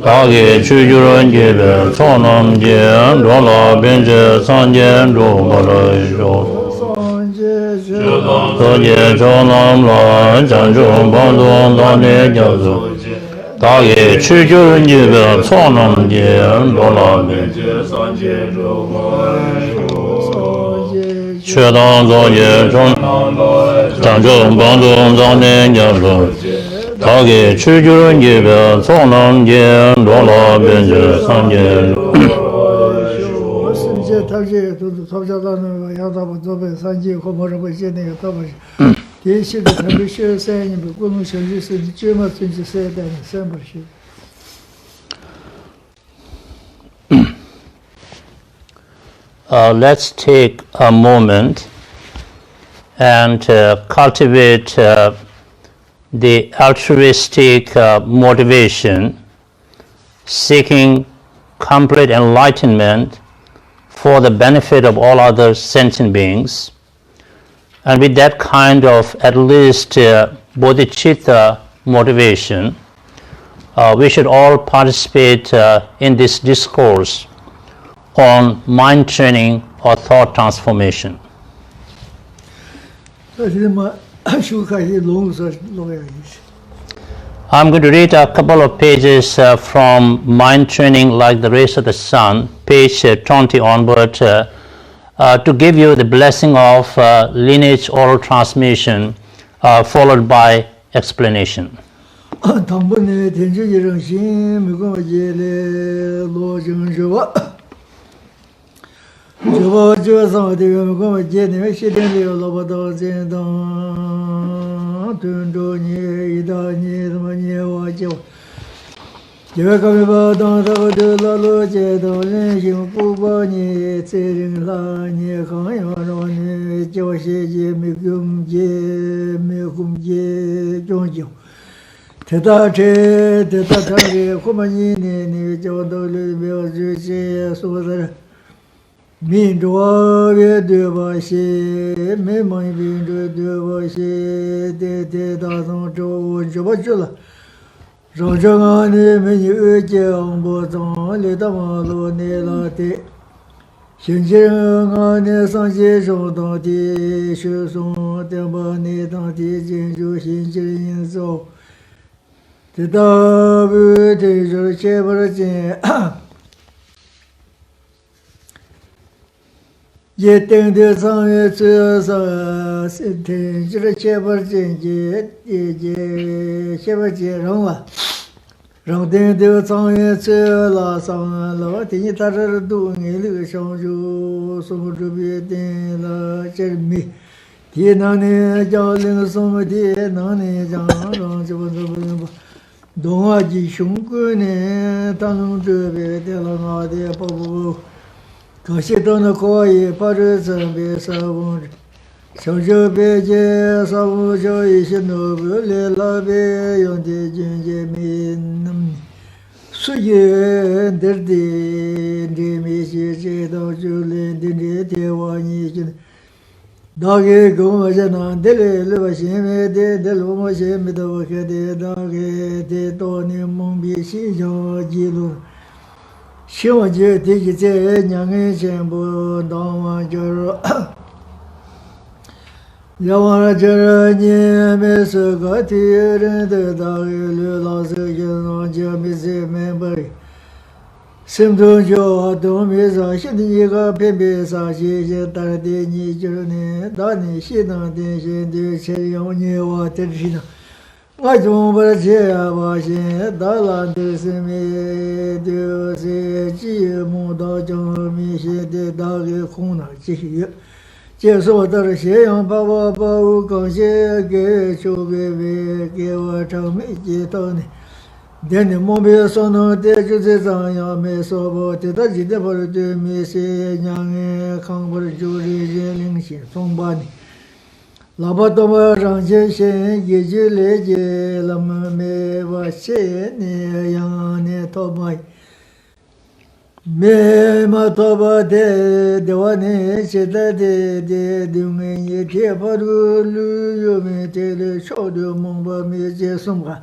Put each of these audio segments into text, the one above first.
Dhargye chujuran jebe sonam jen dola benje sanjen dobara Dhargye sonam la janjum bandon dane jazu Dhargye chujuran jebe sonam jen dola benje sanjen dobara Chedan dhargye janjum bandon dane jazu Dhargye chujuran jebe sonam jen dola benje sanjen Let's take a moment and cultivate the altruistic motivation, seeking complete enlightenment for the benefit of all other sentient beings. And with that kind of at least bodhicitta motivation, we should all participate in this discourse on mind training or thought transformation. I'm going to read a couple of pages from Mind Training Like the Rays of the Sun, page 20 onward, to give you the blessing of lineage oral transmission, followed by explanation. Min dua ve dua she, me mai bin dua she, de da zong zhou zhou ba zhou la. Zhou zhou an ne me yu jie ang bo zong le da ma lo ne la de. Xin jie an ne sang jie zhou dong di, shu song de ba ne dang di jin zhu xin jie yin zhou. De da bu de zhou che ba le jin. Ye deng de sang ye zhe sa sin ten zhe che ba jin ye ye che ba jie rong la. Rong deng de sang ye zhe la sang la de ni ta zhe du ni le shang ju song zhe bi den la zhe mi. Ti na ne jiao ling song ti na ne jiang rong zhe ba zhe ba. Dong a ji xiong gu ne dan long zhe bi de la ma de ba bu. 可惜到那可以把这准备上网，上学别介上网教一些诺贝尔那边用的经济民，所以得没些知道就连的电话你就，大概跟我讲那得了吧，现在的我现在都看的大概的多年蒙蔽西江记录。 希望这第一届两个全部当完就是，要完了就是你们是个敌人的大刘老师就让就没谁明白，心中就都没啥，现在一个偏偏啥些些大的你就是呢，大你西南的现在才用你我的是呢。 我总不这把心，大浪的是没丢是寂寞到江面前的大个空难继续，接受到了咸阳把我把我刚些给秋给我唱没接到呢，连你目标说能的就是这样没说不的，他记得不是对没些娘的看不是就是人领先送把呢。 老婆多么让些心，一句来句，那么没我心呢，让你多么。me ma toba de dewane cheda de dunge ye te paru lu yo me te le shodo mongba me je somga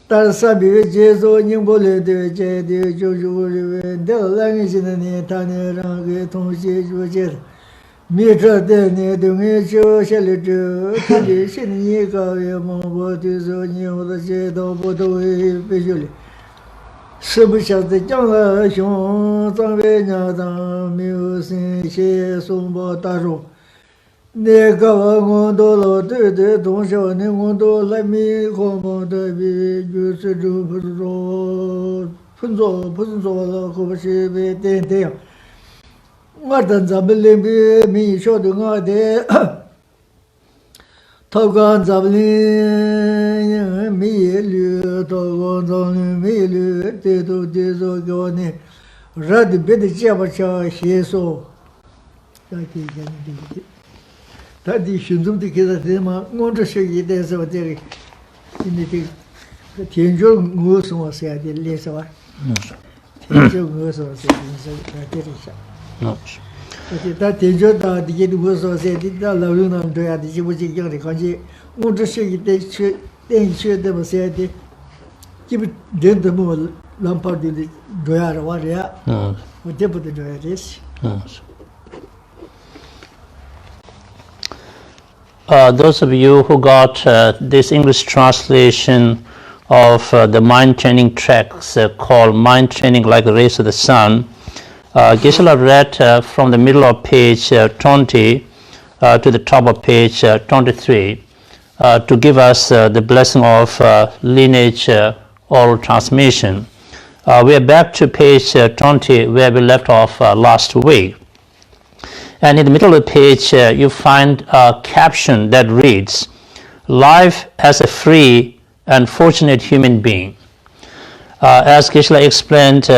tar sabi je zo nyingbo le de je de jo jo le de la ngi jin ne ta ne rang ge tong je jo je mi zhe de ne dunge jo she le zhe ta de shin ye ga ye mongbo de zo ni wo de je do bo do be jo le 是不晓得将来熊张为娘当没有心写送报大众，那个我到了对对东小呢，我到来没黄毛的比就是这不是说不是说了，可不是被点点。我等咱们那边没晓得我的。 他刚咱们的没绿，他刚咱们没绿，这都给我呢，热的别的接不上洗手，他的群众的给他的嘛，我这是一代是吧？这个，你这个天主我说我写的历史吧，天主我说写的是这里下，他天主他的个我说写的，他老人们这样的就不一样的感觉。 我这是一代学电学的么些的，基本人都么南方的这样的话的呀，我这不得这样的事。Those of you who got this English translation of the mind training tracks called Mind Training Like the Rays of the Sun, Geshe read from the middle of page 20 to the top of page 23. To give us the blessing of lineage oral transmission. We are back to page 20 where we left off last week. And in the middle of the page you find a caption that reads, Life as a free and fortunate human being. As Geshe explained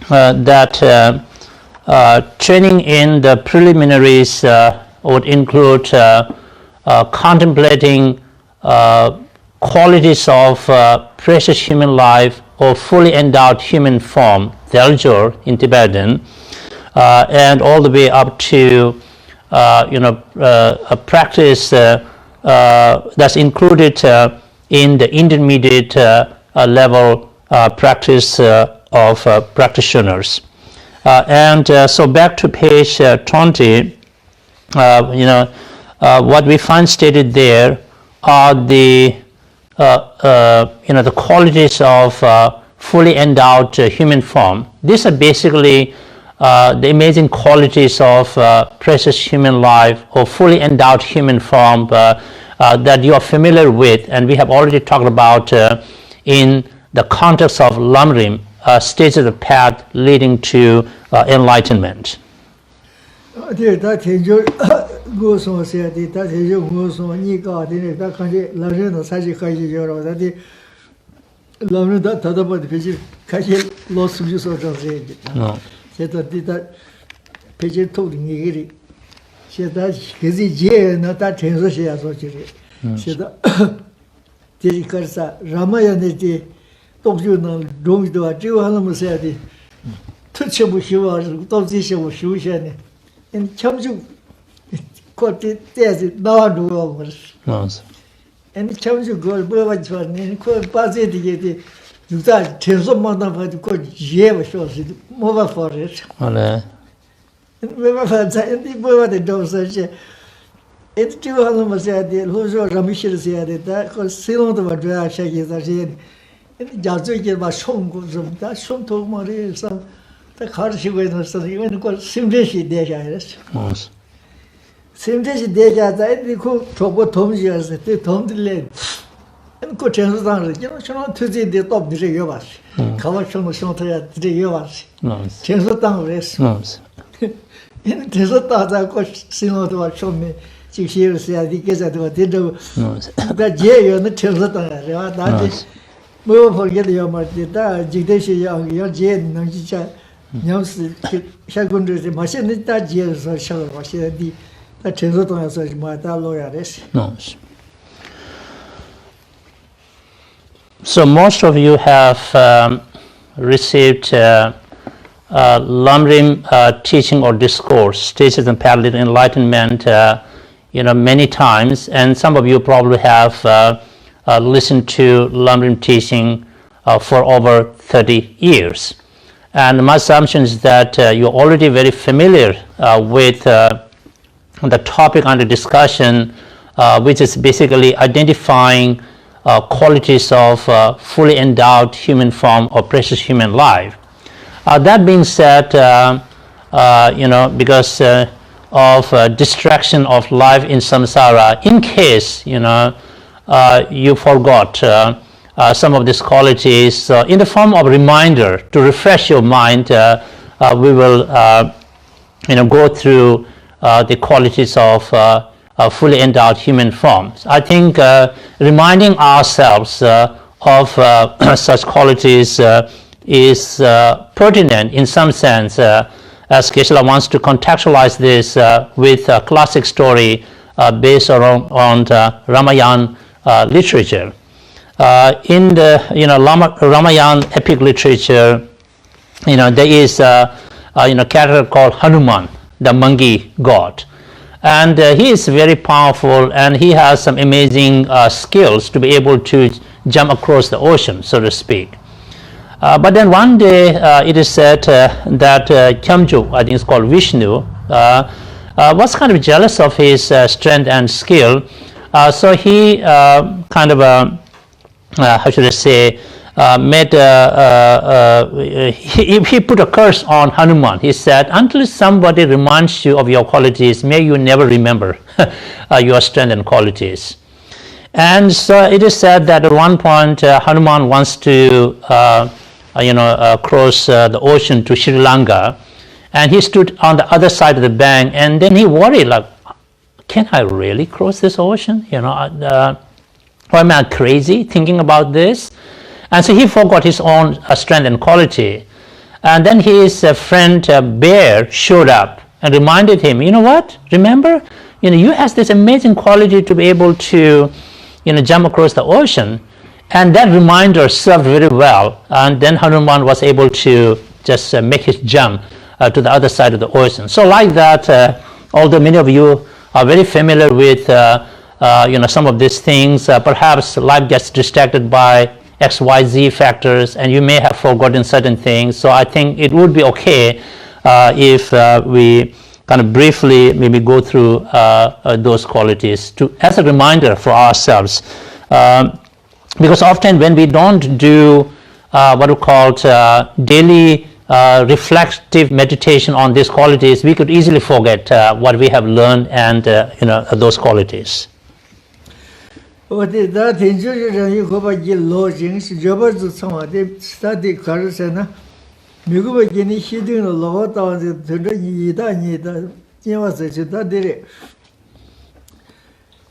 that training in the preliminaries would include contemplating qualities of precious human life or fully endowed human form, Dhargye in Tibetan, and all the way up to a practice that's included in the intermediate level practice of practitioners. So back to page 20, what we find stated there are the the qualities of fully endowed human form. These are basically the amazing qualities of precious human life or fully endowed human form that you are familiar with, and we have already talked about in the context of Lamrim, stages of the path leading to enlightenment. 我说写的，他就我说你搞的呢，他看见老人都才去开始教了，他的老人他都把的脾气开始老师就说这些的，现在他脾气透的那个的，现在可是接那他陈述写说就是，现在这是开始什么样的的东西能容易的，只有那么写的，特别不喜欢，到这些我休闲的，你强就。 过去这是哪路啊？我是。你抢就过，不完全你过把这的，就在天上嘛，那么就过夜不小时，没办法的。好嘞。没办法，在你没办法做事情。就好那么些的，或者说咱们写的些的，但和谁弄的嘛，主要写些这些。家最近把送过什么？他送头嘛的上，他考试习惯都是因为那个身份是跌下来的。身份是跌下在你可超过同学是对同的嘞，你可真是当时，因为像推荐的到底是有吧是，考完什么上头呀这有吧是，真是当时是，因为真是大家个生活的话上面就写了些的给在的话，这种，但节约那真是当然是吧？那这没有朋友的要么的，但今天是要节能去讲，要是下工作是嘛，现在大节的时候晓得嘛，现在的。 So most of you have received Lamrim teaching or discourse, Teachers and Path Leading Enlightenment, many times, and some of you probably have listened to Lamrim teaching for over 30 years. And my assumption is that you're already very familiar with the topic under discussion, which is basically identifying qualities of fully endowed human form or precious human life. That being said, because of distraction of life in samsara, in case you forgot some of these qualities, in the form of reminder to refresh your mind, we will go through the qualities of fully endowed human forms. I think reminding ourselves of such qualities is pertinent in some sense, as Geshe wants to contextualize this with a classic story based on Ramayana literature. In the Ramayana epic literature, there is a character called Hanuman, the monkey god, and he is very powerful, and he has some amazing skills to be able to jump across the ocean, so to speak. But then one day it is said that Kyamju, I think it's called Vishnu, was kind of jealous of his strength and skill. So he kind of, how should I say, he put a curse on Hanuman. He said, until somebody reminds you of your qualities, may you never remember your strength and qualities. And so it is said that at one point Hanuman wants to cross the ocean to Sri Lanka, and he stood on the other side of the bank, and then he worried, like, can I really cross this ocean? Or am I crazy thinking about this? And so he forgot his own strength and quality. And then his friend Bear showed up and reminded him, you know what? Remember, you have this amazing quality to be able to, jump across the ocean. And that reminder served very well. And then Hanuman was able to just make his jump to the other side of the ocean. So like that, although many of you are very familiar with some of these things, perhaps life gets distracted by XYZ factors, and you may have forgotten certain things. So I think it would be okay if we kind of briefly maybe go through those qualities as a reminder for ourselves. Because often when we don't do what we call daily reflective meditation on these qualities, we could easily forget what we have learned and those qualities.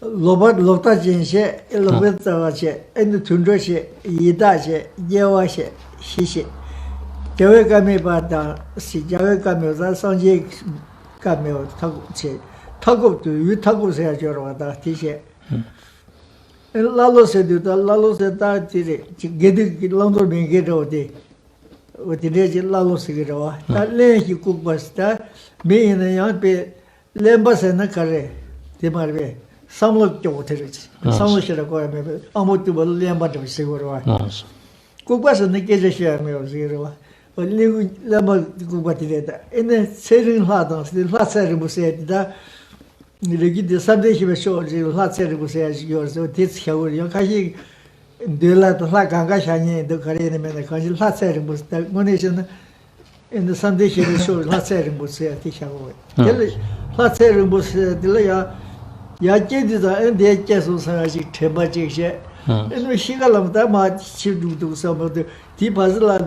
Lobat lota jinshe, lobet zawache, and tundroshe, yidache, yewashe, shishe. Jawe kame bata, si jawe kame, sanje kame, taguche, tagu to you tagu se ajorwada, tishe. Lalo se do the lalo se da tire, get longer being get out there. With the legend Lalo Sigara, that lay you cook basta, me in a young bed, lembas and a carre, the marve. Some look to waters, some should acquire maybe almost to a lambat of Sigura. Cook was in the Geshe Phuntsok Gyeltsen, but live lemon Kubatida. In the sailing hardens, the last ceremony said that the Sunday he was short, the last ceremony says yours, so this how you can do like Gangashani, the Korean and the country. Last ceremony, the monation in the Sunday he was short, last ceremony said Tishawa. Last ceremony said the Yajidza and the Jesus Tembajish, and we shigalam that much to do some of the Tipazla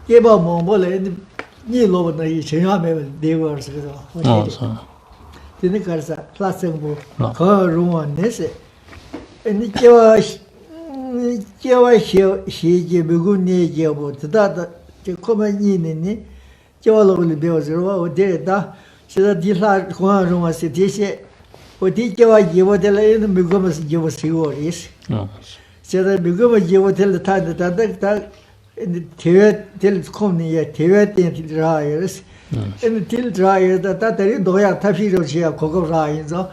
gave up Mombola and Nilo and they were the Nikarsa, Plasembo, Ruan Nesse, and the Jawa she gave a good name about that the common yin, Jawalo Bills or dead, so that the last one was a dish. What did you give what the lane becomes give us yours? So that become a give tell the time that in the till coming Tibetan dryers, in the till dryer that Doya Tafido Chia Coco Ryan,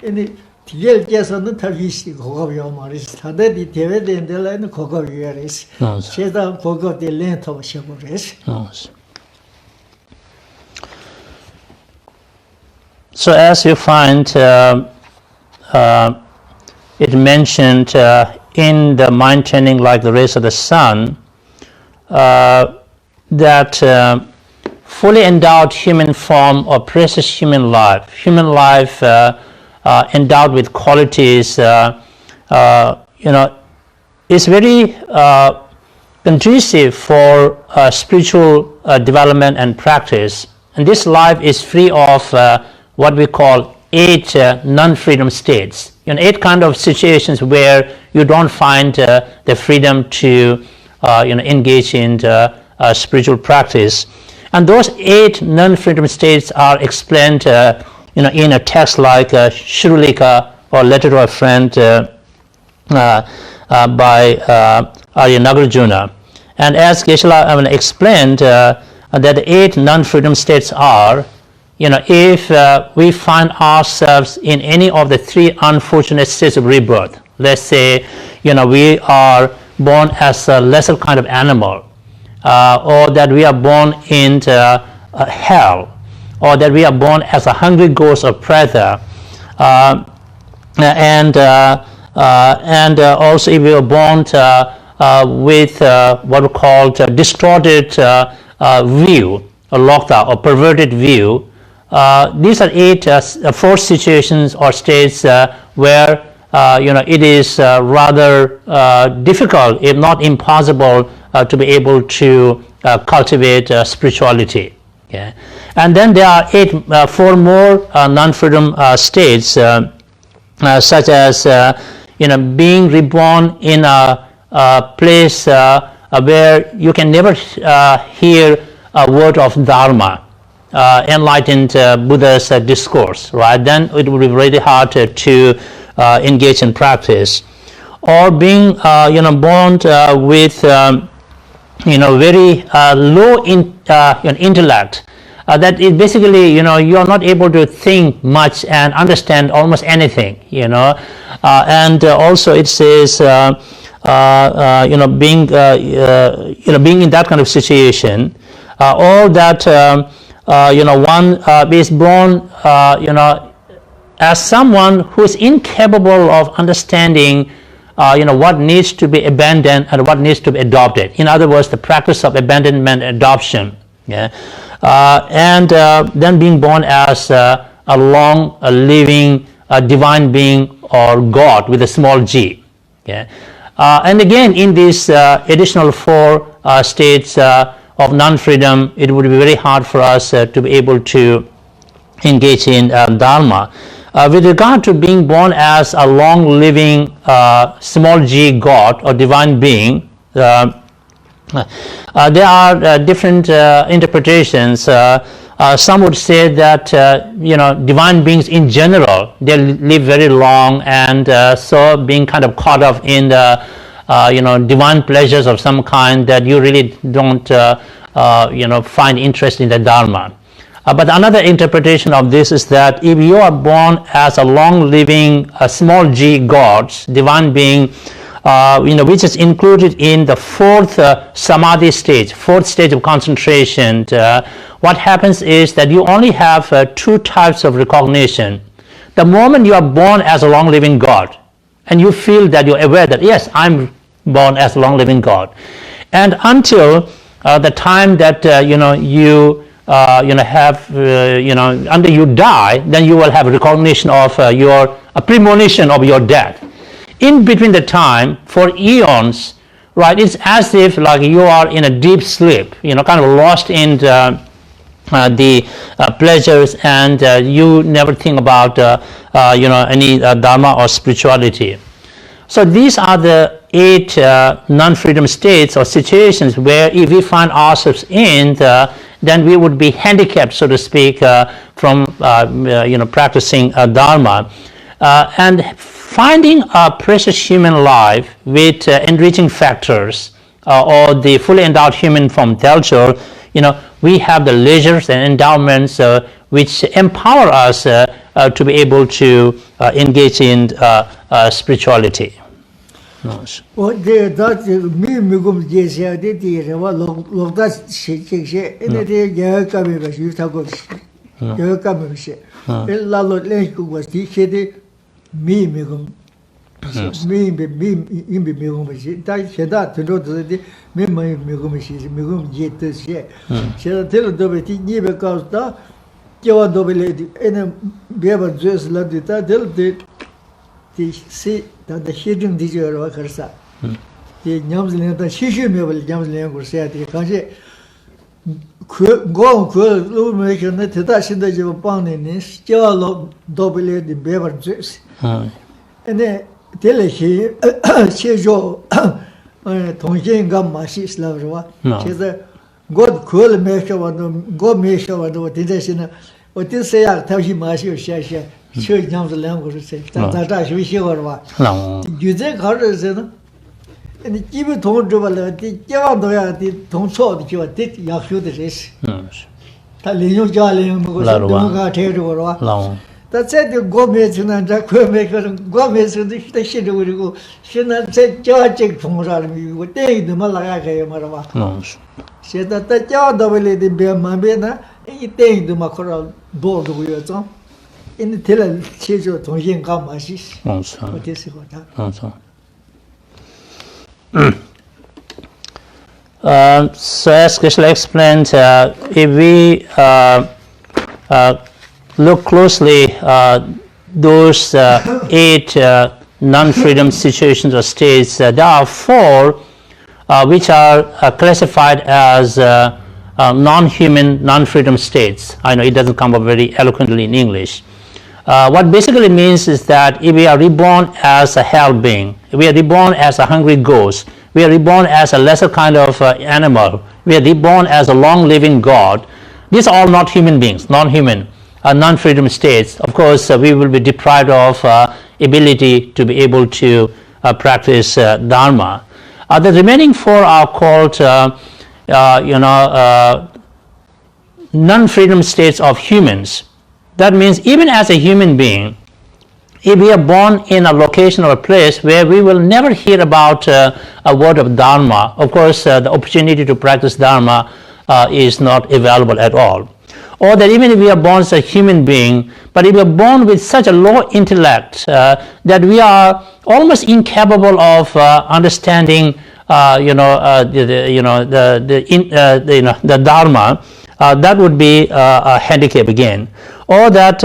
in the Tiel Jason Tafishi Coco Yomaris, Tade the Tibetan the land Coco Yeris, Cheta Coco the length of Shaburis. So as you find it mentioned in the mind training like the rays of the sun, that fully endowed human form or precious human life endowed with qualities, is very conducive for spiritual development and practice. And this life is free of what we call 8 non-freedom states. 8 kind of situations where you don't find the freedom to engage in spiritual practice. And those 8 non-freedom states are explained in a text like Shirulika or Letter to a Friend by Arya Nagarjuna. And as Geshe explained, that the 8 non-freedom states are, if we find ourselves in any of the 3 unfortunate states of rebirth, let's say, we are born as a lesser kind of animal, or that we are born into hell, or that we are born as a hungry ghost or preta, and also if we are born with what we call distorted view, or lokta, or perverted view. These are 4 situations or states where it is rather difficult, if not impossible, to be able to cultivate spirituality. Okay? And then there are 4 more non-freedom states, such as being reborn in a place where you can never hear a word of Dharma, enlightened Buddha's discourse, right? Then it would be really hard to engage in practice. Or being born with very low intellect, that is basically you are not able to think much and understand almost anything, and also it says being being in that kind of situation, or that one is born as someone who is incapable of understanding what needs to be abandoned and what needs to be adopted. In other words, the practice of abandonment and adoption. Yeah? And then being born as a living divine being or God with a small g. Yeah? And again, in these additional 4 states of non-freedom, it would be very hard for us to be able to engage in Dharma. With regard to being born as a long-living small g God or divine being, there are different interpretations. Some would say that divine beings in general, they live very long, and so being kind of caught up in the divine pleasures of some kind, that you really don't find interest in the Dharma. But another interpretation of this is that if you are born as a long-living small g God, divine being, which is included in the 4th samadhi stage, 4th stage of concentration, what happens is that you only have 2 types of recognition. The moment you are born as a long-living God, and you feel that you're aware that, yes, I'm born as a long-living God, and until the time that you until you die, then you will have recognition of a premonition of your death. In between the time, for eons, right, it's as if like you are in a deep sleep, kind of lost in the pleasures, and you never think about any Dharma or spirituality. So these are the 8 non-freedom states or situations where if we find ourselves in, then we would be handicapped, so to speak, from practicing Dharma. And finding a precious human life with enriching factors or the fully endowed human form Delchor, we have the leisures and endowments which empower us to be able to engage in spirituality. the hidden teacher of Karsa. The Yamsland, the Shishu Mabel Yamsland would say at the country. Go, could make a net in the Japan in this, still double the beaver dress. And then tell he, Chejo, Tonjin Gamma, she's Lavra. She's a God cool measure on God measure on what it is in a what you say, I'll tell him as you share. Sure, Jams the language say that I wish you were what. You think how is it? And the even told you the Javanoya did don't saw that you are thick, Yahu the race. Talino Jaling was that said, you go mason and Jack maker and go mason the shit will go. She not said Georgic from Rami would take the Malaka Marava. Said that the Jaw double lady bear Mambena, and you take the Macron board with your tongue. In the tiller, she's your Tonjin Gamasis. What is it? So as Geshe explained, if we look closely, those 8 non-freedom situations or states, there are 4 which are classified as non-human, non-freedom states. I know it doesn't come up very eloquently in English. What basically means is that if we are reborn as a hell being, if we are reborn as a hungry ghost, we are reborn as a lesser kind of animal, we are reborn as a long-living God, these are all not human beings, non-human, non-freedom states. Of course, we will be deprived of ability to be able to practice Dharma. The remaining 4 are called, non-freedom states of humans. That means even as a human being, if we are born in a location or a place where we will never hear about a word of Dharma, of course the opportunity to practice Dharma is not available at all. Or that even if we are born as a human being, but if we are born with such a low intellect that we are almost incapable of understanding the Dharma, that would be a handicap again. Or that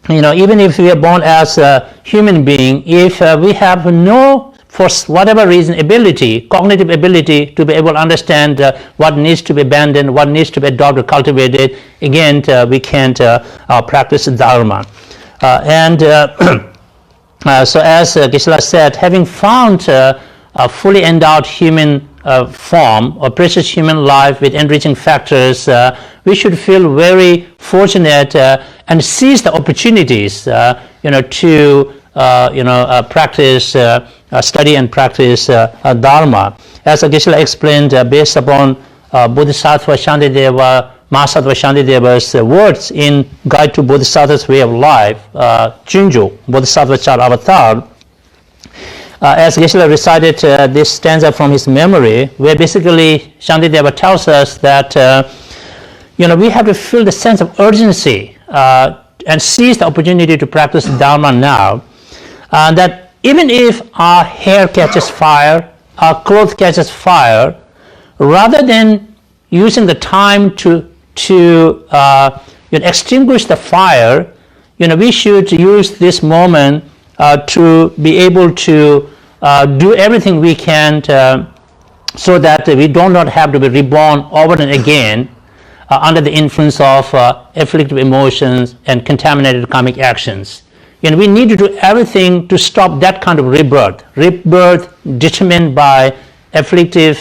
even if we are born as a human being, if we have no, for whatever reason, cognitive ability to be able to understand what needs to be abandoned, what needs to be adopted, cultivated, again we can't practice Dharma. So as Geshe said, having found a fully endowed human form or precious human life with enriching factors, we should feel very fortunate and seize the opportunities to practice, study and practice Dharma. As Geshe explained, based upon Bodhisattva Shantideva, Mahasattva Shantideva's words in Guide to Bodhisattva's Way of Life, Junju, Bodhisattva Char Avatar, as Geshe recited this stanza from his memory, where basically Shantideva tells us that we have to feel the sense of urgency and seize the opportunity to practice Dharma now. That even if our hair catches fire, our clothes catches fire, rather than using the time to extinguish the fire, we should use this moment to be able to do everything we can so that we do not have to be reborn over and again under the influence of afflictive emotions and contaminated karmic actions. We need to do everything to stop that kind of rebirth determined by afflictive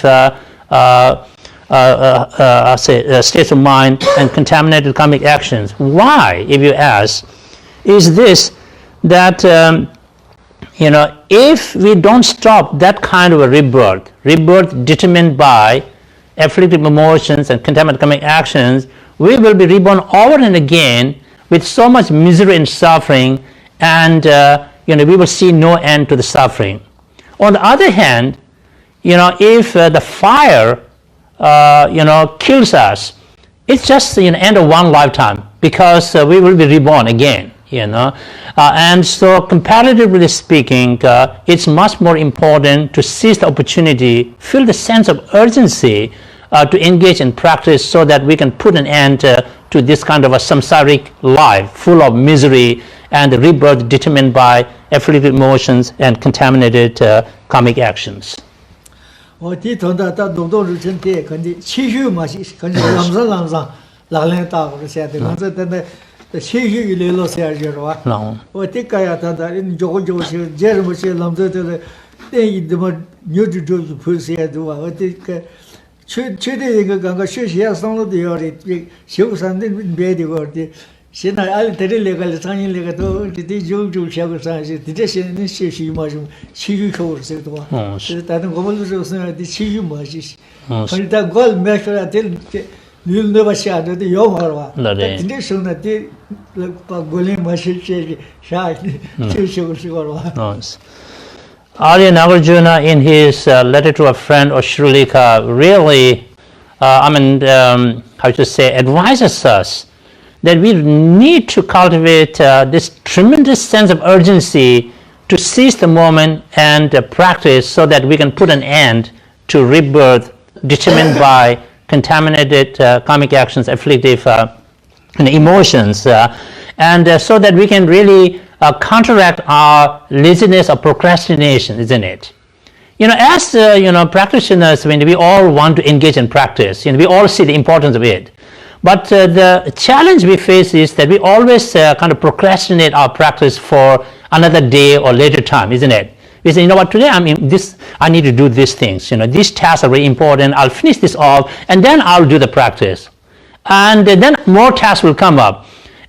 states of mind and contaminated karmic actions. Why, if you ask, is this that if we don't stop that kind of a rebirth determined by afflictive emotions and contaminated karmic actions, we will be reborn over and again with so much misery and suffering, and we will see no end to the suffering. On the other hand, if the fire kills us, it's just the end of one lifetime, because we will be reborn again. And so comparatively speaking, it's much more important to seize the opportunity, feel the sense of urgency to engage in practice, so that we can put an end to this kind of a samsaric life full of misery and rebirth determined by afflictive emotions and contaminated karmic actions. 我地同的到农动之前的，肯定气虚嘛是，肯定浪上，哪能打我现在，浪在那气虚流落下去是吧？我的个呀，他你就是这什么些浪在的，电影怎么牛就拍摄的哇？我的个去的一个刚刚学习上了的要的，修山的别的个的。 现在俺这里那个苍蝇那个都就小个山是，这些人学习嘛什么气虚口是多，是但是我们那时候是的气虚嘛是，可是但我没说的你那把下的要嘛了吧？这时候呢的把过年嘛是啥就是个了吧？ Arya Nagarjuna, in his letter to a friend or Shrulika, really, how to say, advises us that we need to cultivate this tremendous sense of urgency to seize the moment and practice, so that we can put an end to rebirth determined by contaminated karmic actions, afflictive emotions, and so that we can really counteract our laziness or procrastination, isn't it? As practitioners, when we all want to engage in practice, we all see the importance of it. But the challenge we face is that we always kind of procrastinate our practice for another day or later time, isn't it? We say, what, today I need to do these things. These tasks are very important. I'll finish this off, and then I'll do the practice. And then more tasks will come up.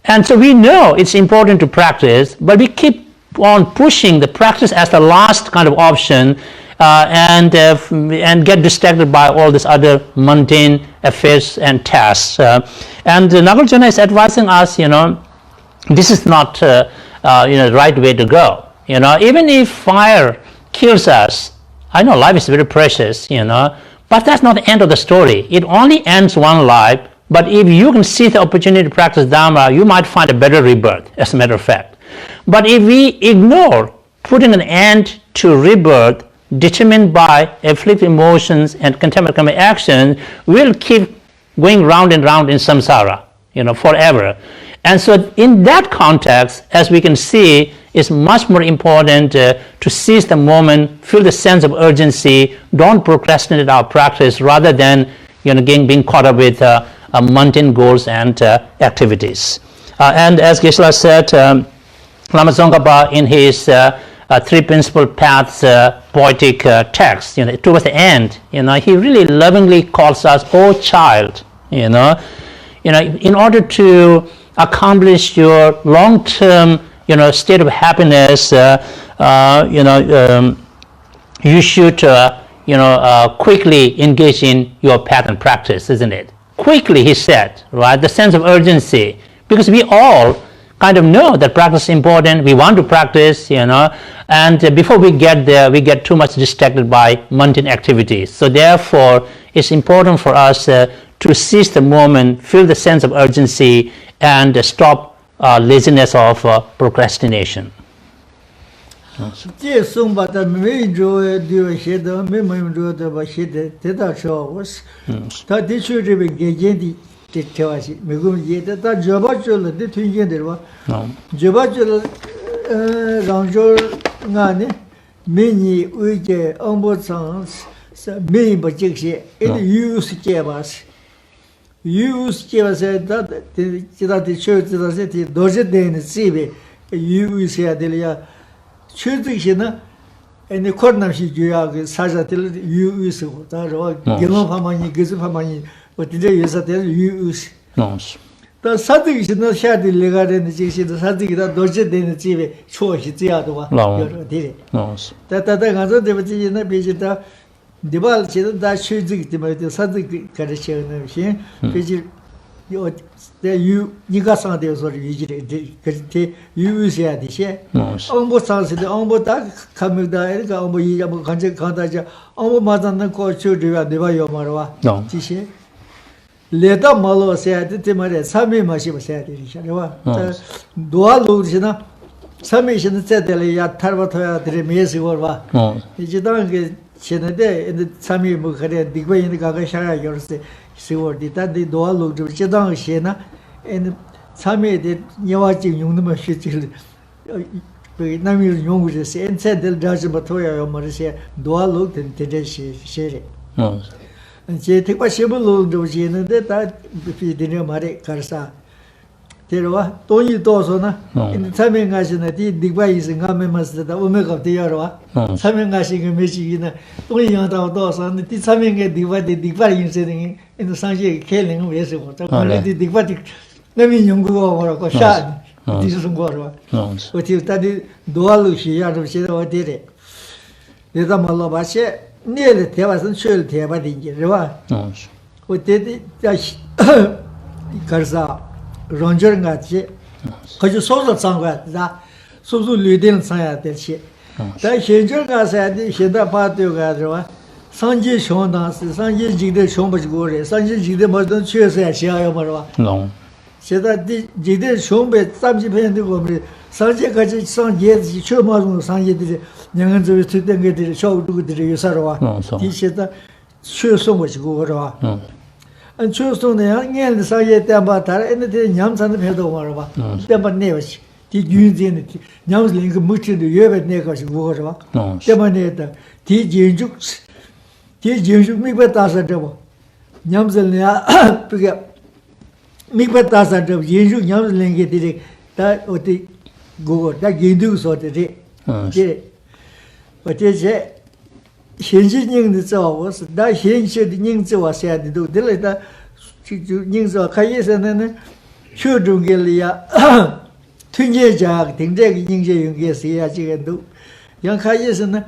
And so we know it's important to practice, but we keep on pushing the practice as the last kind of option, and get distracted by all these other mundane affairs and tasks. And Nagarjuna is advising us, this is not the right way to go. Even if fire kills us, I know life is very precious, but that's not the end of the story. It only ends one life. But if you can see the opportunity to practice Dharma, you might find a better rebirth, as a matter of fact. But if we ignore putting an end to rebirth determined by afflictive emotions and contaminated karmic actions, we'll keep going round and round in samsara, forever. And so in that context, as we can see, it's much more important to seize the moment, feel the sense of urgency, don't procrastinate our practice, rather than being caught up with mundane goals and activities. And as Geshe said, Lama Tsongkhapa in his Three Principal Paths poetic text, towards the end, he really lovingly calls us, "Oh child, in order to accomplish your long-term, state of happiness, you should, quickly engage in your path and practice, isn't it?" Quickly, he said, right? The sense of urgency, because we all kind of know that practice is important. We want to practice, and before we get there, we get too much distracted by mundane activities. So therefore, it's important for us to seize the moment, feel the sense of urgency, and stop laziness of procrastination. 这送把他没着的写的，没着的把写的，得到说我是，他的确这边给见的条是，没工业的，他绝不做了的推荐的吧？绝不做了，让着俺呢，明年为这安保厂是明不这些，一定有时间吧是，有时间吧是，他的确知道是的，多少年的这边有些的了。 这些呢，你困难是主要个啥子的有时候，他说银行方面、各种方面，我这有啥的有时。但또 사득이는 샤디 레가는 지시도 사득이다 도제되는 집에 초시 지야도와 여러 데리 따따따 가서 되버지는 비지다 디발 지는 다 쉬지 때문에 사득 가르치는 시 비지 요 니가 상대에서 이지리 그때 유유해야 되시 엄보 상세도 엄보 다 감다 이거 엄보 이야 뭐 간제 간다자 엄보 맞는 거 주려야 내가 요 말와 지시 레다 말로 해야 돼 말에 삼이 마시고 해야 되리샤와 도알로지나 삼이시는 때들이야 탈바토야 들이 메시고와 이제 당게 지는데 근데 삼이 뭐 그래 디고 있는 가가 샤야 열세 시월디 단디 도알로 지당 시나 엔 삼이에 여와지 용도만 쉬지 그 남이 용구지 엔세들 다지바토야 요 말세 도알로 된데시 시레 제 특별 시불로 도지는데 다 비디네 말에 가르사 데려와 돈이 도서나 사명 가시는 디 디바이스 가면 마스다 오메가 되어와 사명 가시는 메시기나 돈이 양다고 도서는 디 사명의 디바이스는 이 상시 켈링 위해서 또 퀄리티 디바디 남이 연구가 뭐라고 샤 디스는 거로 어디 다디 도알로 시야로 시도 어디래 내가 말로 봐세 내일 대화선 쉴 대화인지 봐. 그때 다시 가서 런저 같이 가지고 소소 상관다. 소소 류된 상야 될지. 다 현저 가서 현다 파도 가서 상지 쇼당스 상지 지대 쇼버지고래 상지 지대 뭐든 최소야 시야요 말아.现在 지대 쇼배 30%고 상지 같이 상지 최마중 상지들이 냥은저 특된 게들이 쇼두들이 요사로와 디시다 최소모지고 그러와 안 최소는 냥엔 사이에 때마 다른 애들 냠산의 배도 말아 때마 내어시 디 윤진의 냥을 그 무치도 예배 내가지고 그러와 때마 내다 디 진죽 미베 따서죠 냠슬냐 그게 미베 따서죠 진죽 냠을 랭게들이 다 어디 고고 다 긴두 소들이 제 어제제 현실적인 저와서 다 현실적인 저와서 해도 될다 닝저 가이에서는 최종결이야 튕제자 등대기 닝제 연계에서 해야지도 양 가이에서는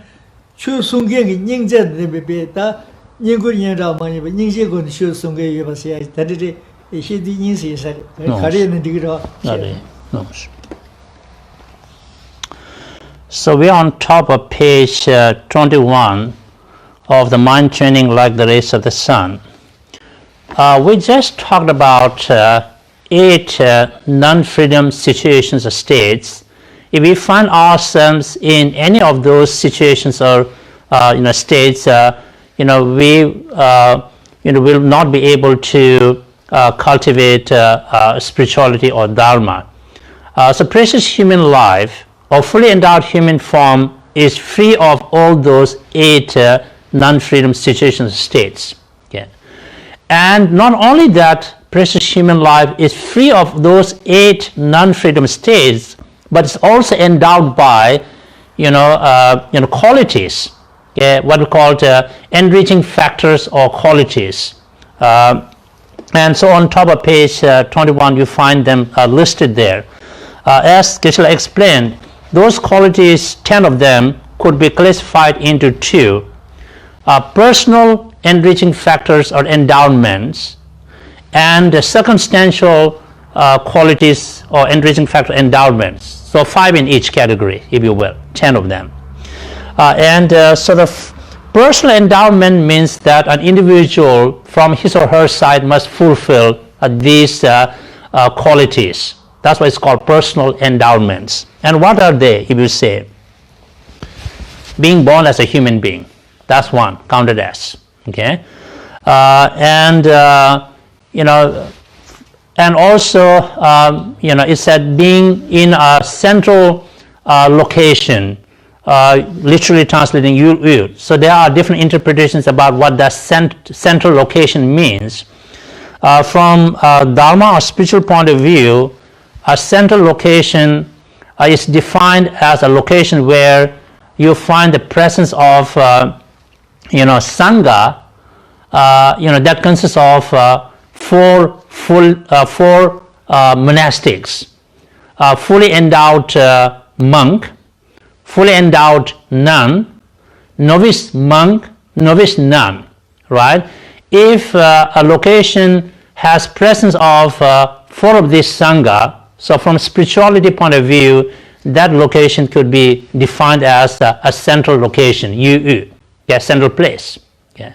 최송경이 닝제들 베베다 닝군이라 많이 닝제군 최송경이 봐서 다들이 시디 닝세서 가리는 디기로 So we are on top of page 21 of the mind training like the rays of the sun. We just talked about 8 non-freedom situations or states. If we find ourselves in any of those situations or states, we will not be able to cultivate spirituality or dharma. So precious human life or fully endowed human form is free of all those 8 non-freedom situations states. Okay. And not only that, precious human life is free of those 8 non-freedom states, but it's also endowed by qualities, what we call enriching factors or qualities. And so on top of page 21 you find them listed there. As Geshe explained, those qualities, 10 of them, could be classified into 2. Personal enriching factors or endowments, and circumstantial qualities or enriching factor endowments. So 5 in each category, if you will, 10 of them. So the personal endowment means that an individual from his or her side must fulfill these qualities. That's why it's called personal endowments. And what are they, if you say? Being born as a human being. That's one, counted as. Okay? And also, it said being in a central location, literally translating you. So there are different interpretations about what that central location means. From Dharma or spiritual point of view, a central location is defined as a location where you find the presence of Sangha, that consists of 4 monastics, fully endowed monk, fully endowed nun, novice monk, novice nun, right? If a location has presence of 4 of these sangha, so from spirituality point of view, that location could be defined as a central location, central place. Yeah.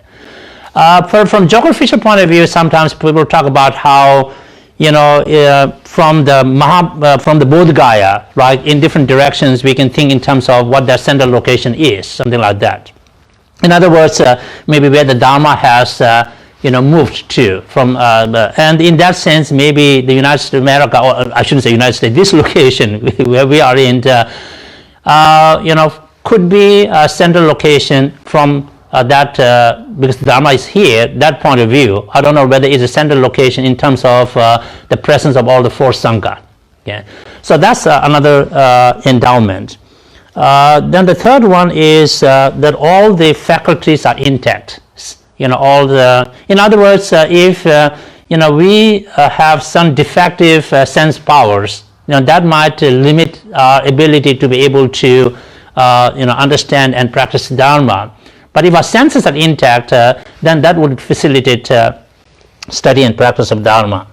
From geographical point of view, sometimes people talk about how, from the Bodh Gaya, right, in different directions, we can think in terms of what that central location is, something like that. In other words, maybe where the Dharma has moved to from, and in that sense, maybe the United States of America, or I shouldn't say United States, this location where we are in, could be a central location from that, because the Dharma is here, that point of view. I don't know whether it's a central location in terms of the presence of all the 4 sangha. Okay? So that's another endowment. Then the third one is that all the faculties are intact. In other words, if we have some defective sense powers, that might limit our ability to be able to understand and practice Dharma. But if our senses are intact, then that would facilitate study and practice of Dharma.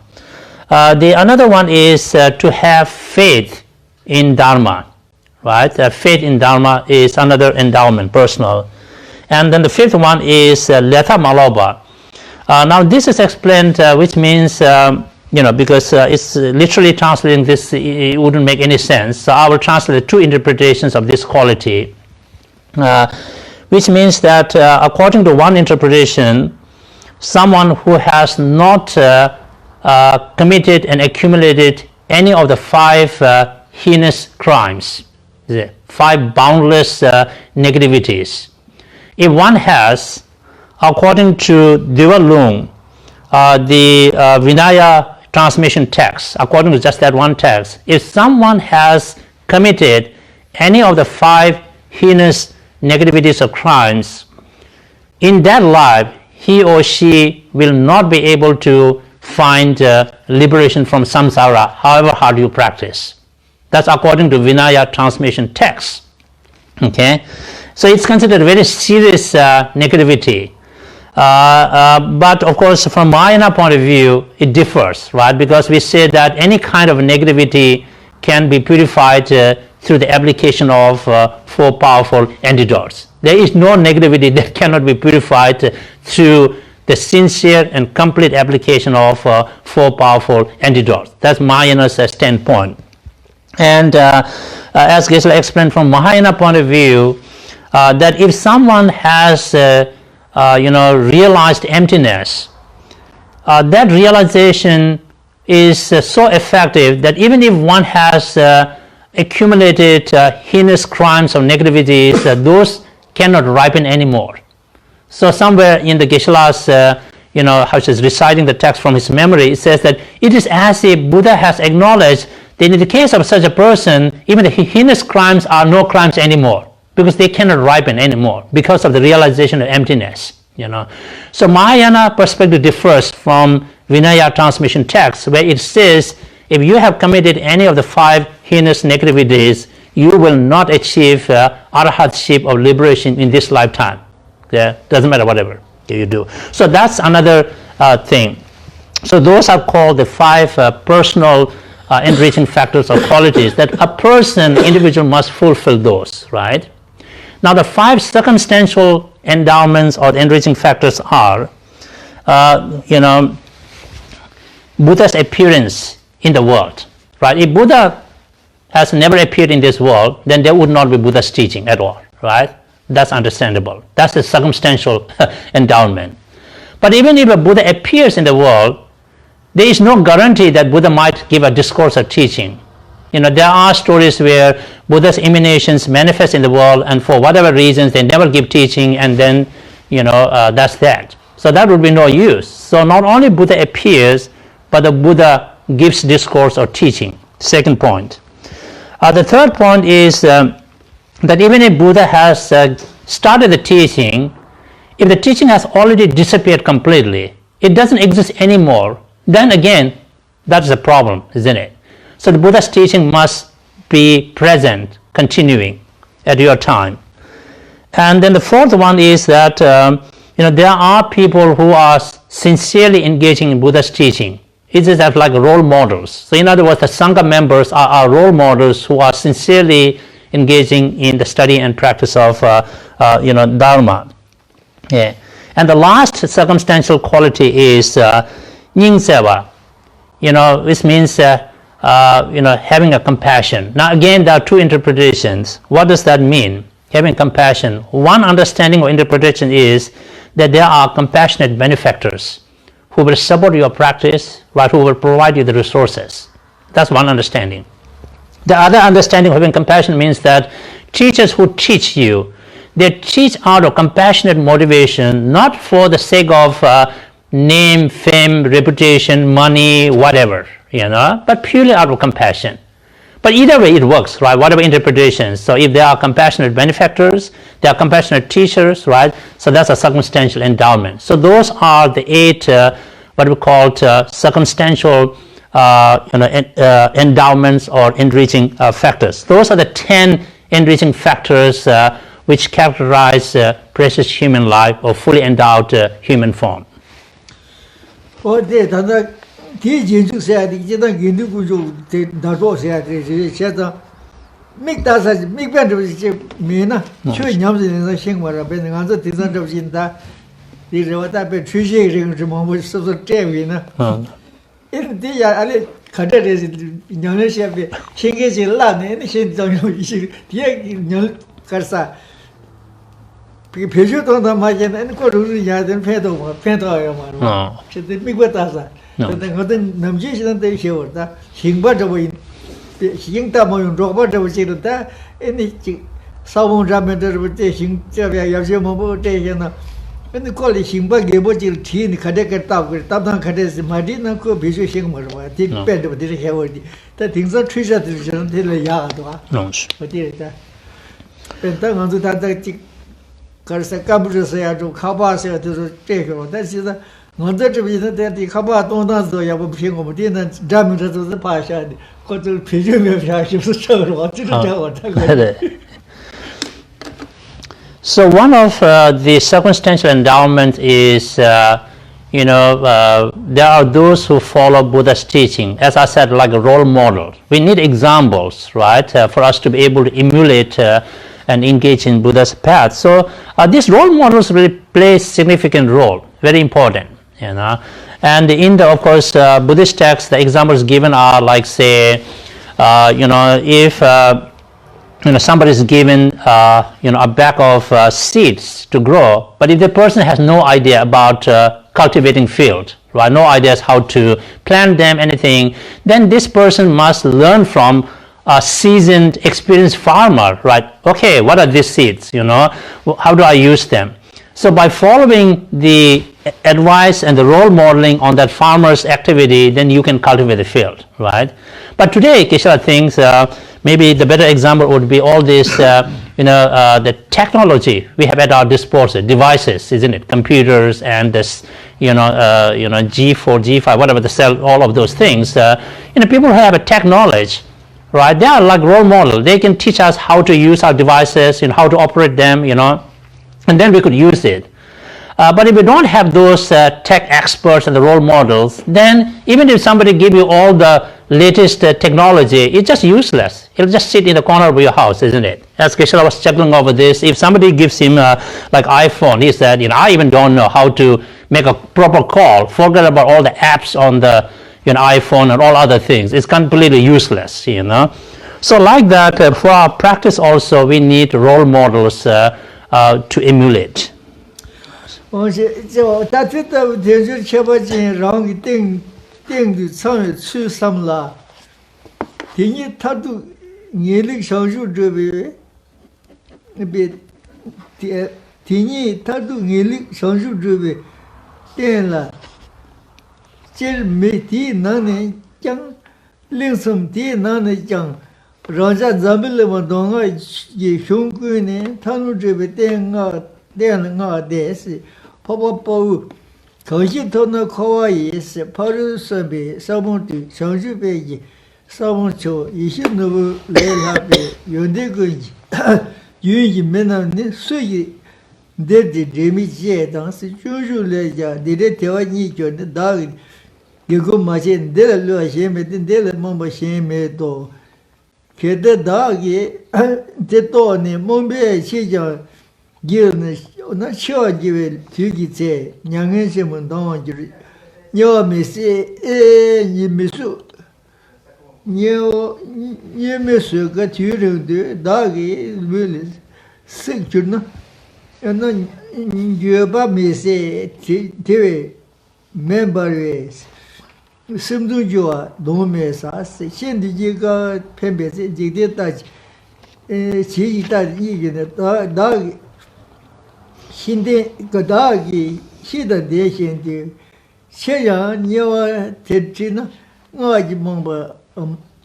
The another one is to have faith in Dharma. Right? Faith in Dharma is another endowment, personal. And then the 5th one is Letha Maloba. Now this is explained, which means, because it's literally translating this, it wouldn't make any sense. So I will translate 2 interpretations of this quality, which means that according to one interpretation, someone who has not committed and accumulated any of the 5 heinous crimes, 5 boundless negativities. If one has, according to Divalung, the Vinaya transmission text, according to just that one text, if someone has committed any of the 5 heinous negativities or crimes, in that life, he or she will not be able to find liberation from samsara, however hard you practice. That's according to Vinaya transmission text. Okay, so it's considered a very serious negativity. But of course, from Mahayana point of view, it differs, right? Because we say that any kind of negativity can be purified through the application of 4 powerful antidotes. There is no negativity that cannot be purified through the sincere and complete application of 4 powerful antidotes. That's Mahayana's standpoint. And as Geshe explained from Mahayana point of view, that if someone has realized emptiness, that realization is so effective that even if one has accumulated heinous crimes or negativities, those cannot ripen anymore. So somewhere in the Geshe-la's, how it says, reciting the text from his memory, it says that it is as if Buddha has acknowledged that in the case of such a person, even the heinous crimes are no crimes anymore, because they cannot ripen anymore because of the realization of emptiness. So Mahayana perspective differs from Vinaya transmission text, where it says if you have committed any of the 5 heinous negativities, you will not achieve arahatship of liberation in this lifetime. Yeah, doesn't matter whatever you do. So that's another thing. So those are called the 5 personal enriching factors or qualities that a person, individual, must fulfill those, right? Now the 5 circumstantial endowments or enriching factors are, Buddha's appearance in the world, right? If Buddha has never appeared in this world, then there would not be Buddha's teaching at all, right? That's understandable. That's a circumstantial endowment. But even if a Buddha appears in the world, there is no guarantee that Buddha might give a discourse or teaching. There are stories where Buddha's emanations manifest in the world, and for whatever reasons they never give teaching, and then that's that. So that would be no use. So not only Buddha appears, but the Buddha gives discourse or teaching. Second point. The third point is that even if Buddha has started the teaching, if the teaching has already disappeared completely, it doesn't exist anymore, then again That's the problem, isn't it? So the Buddha's teaching must be present, continuing at your time. And then the fourth one is that there are people who are sincerely engaging in Buddha's teaching. It is like role models. So in other words, the Sangha members are role models who are sincerely engaging in the study and practice of Dharma. Yeah. And the last circumstantial quality is Nyingsewa, which means having a compassion. Now again, there are two interpretations. What does that mean? Having compassion. One understanding or interpretation is that there are compassionate benefactors who will support your practice, right? Who will provide you the resources. That's one understanding. The other understanding of having compassion means that teachers who teach you, they teach out of compassionate motivation, not for the sake of name, fame, reputation, money, whatever, but purely out of compassion. But either way it works, right? Whatever interpretations. So if there are compassionate benefactors, there are compassionate teachers, right? So that's a circumstantial endowment. So those are the 8 what we call circumstantial endowments or enriching factors. Those are the 10 enriching factors which characterize precious human life or fully endowed human form.第一就说的，这当印度古就在那做些的，是现在没打啥，没变就是这没呢，去年不是那新闻了，变成俺这第三周新的，你说我在被出现这个什么，我是不是这样呢？因为第一俺们看这这是娘们些别，现在是烂的，那现在有一些第二娘干啥？平时当他妈现在那各种人家人骗到嘛，骗到呀嘛，现在没过打啥。근데 그든 남지시는 데 세웠다. 싱바저 보인. 싱다 뭐용 로바저 보시는다. 애니 사봉 잡면들 볼때 싱자야 야세 뭐 때잖아. 근데 꼴이 싱바 개보질 티니 가데가 따고 따단 가데스 마디나 그 비주 싱 뭐 봐. 뒷배도 되게 해오디. 다 등산 취사들 저런 데를 야도 와. 어디다. 벤다 간도 다다 그래서 까부르서야 좀 가봐서야 도 되고.但是 我在这边的地看把东当时也不凭我们的那咱们这都是爬下的，或者平时没爬，就是这个这个这我这个。So one of the circumstantial endowment is, there are those who follow Buddha's teaching. As I said, like a role model. We need examples, right, for us to be able to emulate and engage in Buddha's path. So these role models really play a significant role, very important. And in the, of course, Buddhist texts, the examples given are like, say, if somebody is given a bag of seeds to grow, but if the person has no idea about cultivating field, right, no ideas how to plant them, anything, then this person must learn from a seasoned, experienced farmer, right? Okay, what are these seeds? How do I use them? So by following the advice and the role modeling on that farmer's activity, then you can cultivate the field, right? But today, Geshe thinks maybe the better example would be all this, the technology we have at our disposal, devices, isn't it? Computers and this, G4, G5, whatever the cell, all of those things. People who have a tech knowledge, right? They are like role model. They can teach us how to use our devices, how to operate them, and then we could use it. But if we don't have those tech experts and the role models, then even if somebody give you all the latest technology, it's just useless. It'll just sit in the corner of your house, isn't it? As Geshe was chuckling over this, if somebody gives him like iPhone, he said, I even don't know how to make a proper call. Forget about all the apps on the iPhone and all other things. It's completely useless, So like that, for our practice also, we need role models to emulate. 我是就大最大问题就是确保进让给定的长远出什么了，第二他都年龄上手这边那边第二他都年龄上手这边变了，这媒体那呢讲零什的那呢讲，让家咱们那么多个也相关呢，他们这边电啊电啊电视。 泡泡包 거기 돈을 코와이스 파르스비 사본디 상주베기 사본초 20노브 레하베 연대근지 유익이 맨날네 수익이 내디 데미지에 당시 주주래자 데레 대화니 견데 다 이거 마치 내려로 하시면 내려 뭐 시메도 걔데 다기 데토니 몸베 시장 기는 나 쉬어지게 되기제 양해심은 동안줄 녀미시 에 니미수 녀미수가 뒤르데 다기 윌 색줄나 는 여바 미세 티베 멤버스 심두주와 노메사 신디지가 펜베세 지데다지 지이다 이게네 다 신데 그다기 시다 대신데 세야 니와 tet지나 어지 뭔가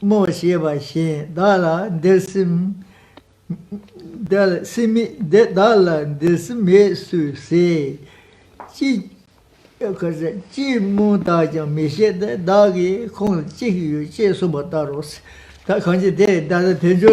뭐시바 신 달라 데심 달 시미 달라 데스메수세 지 그저 지무다자 메셰데 다기 콩 지유 제수바다로스 다 간지 데 다다 대조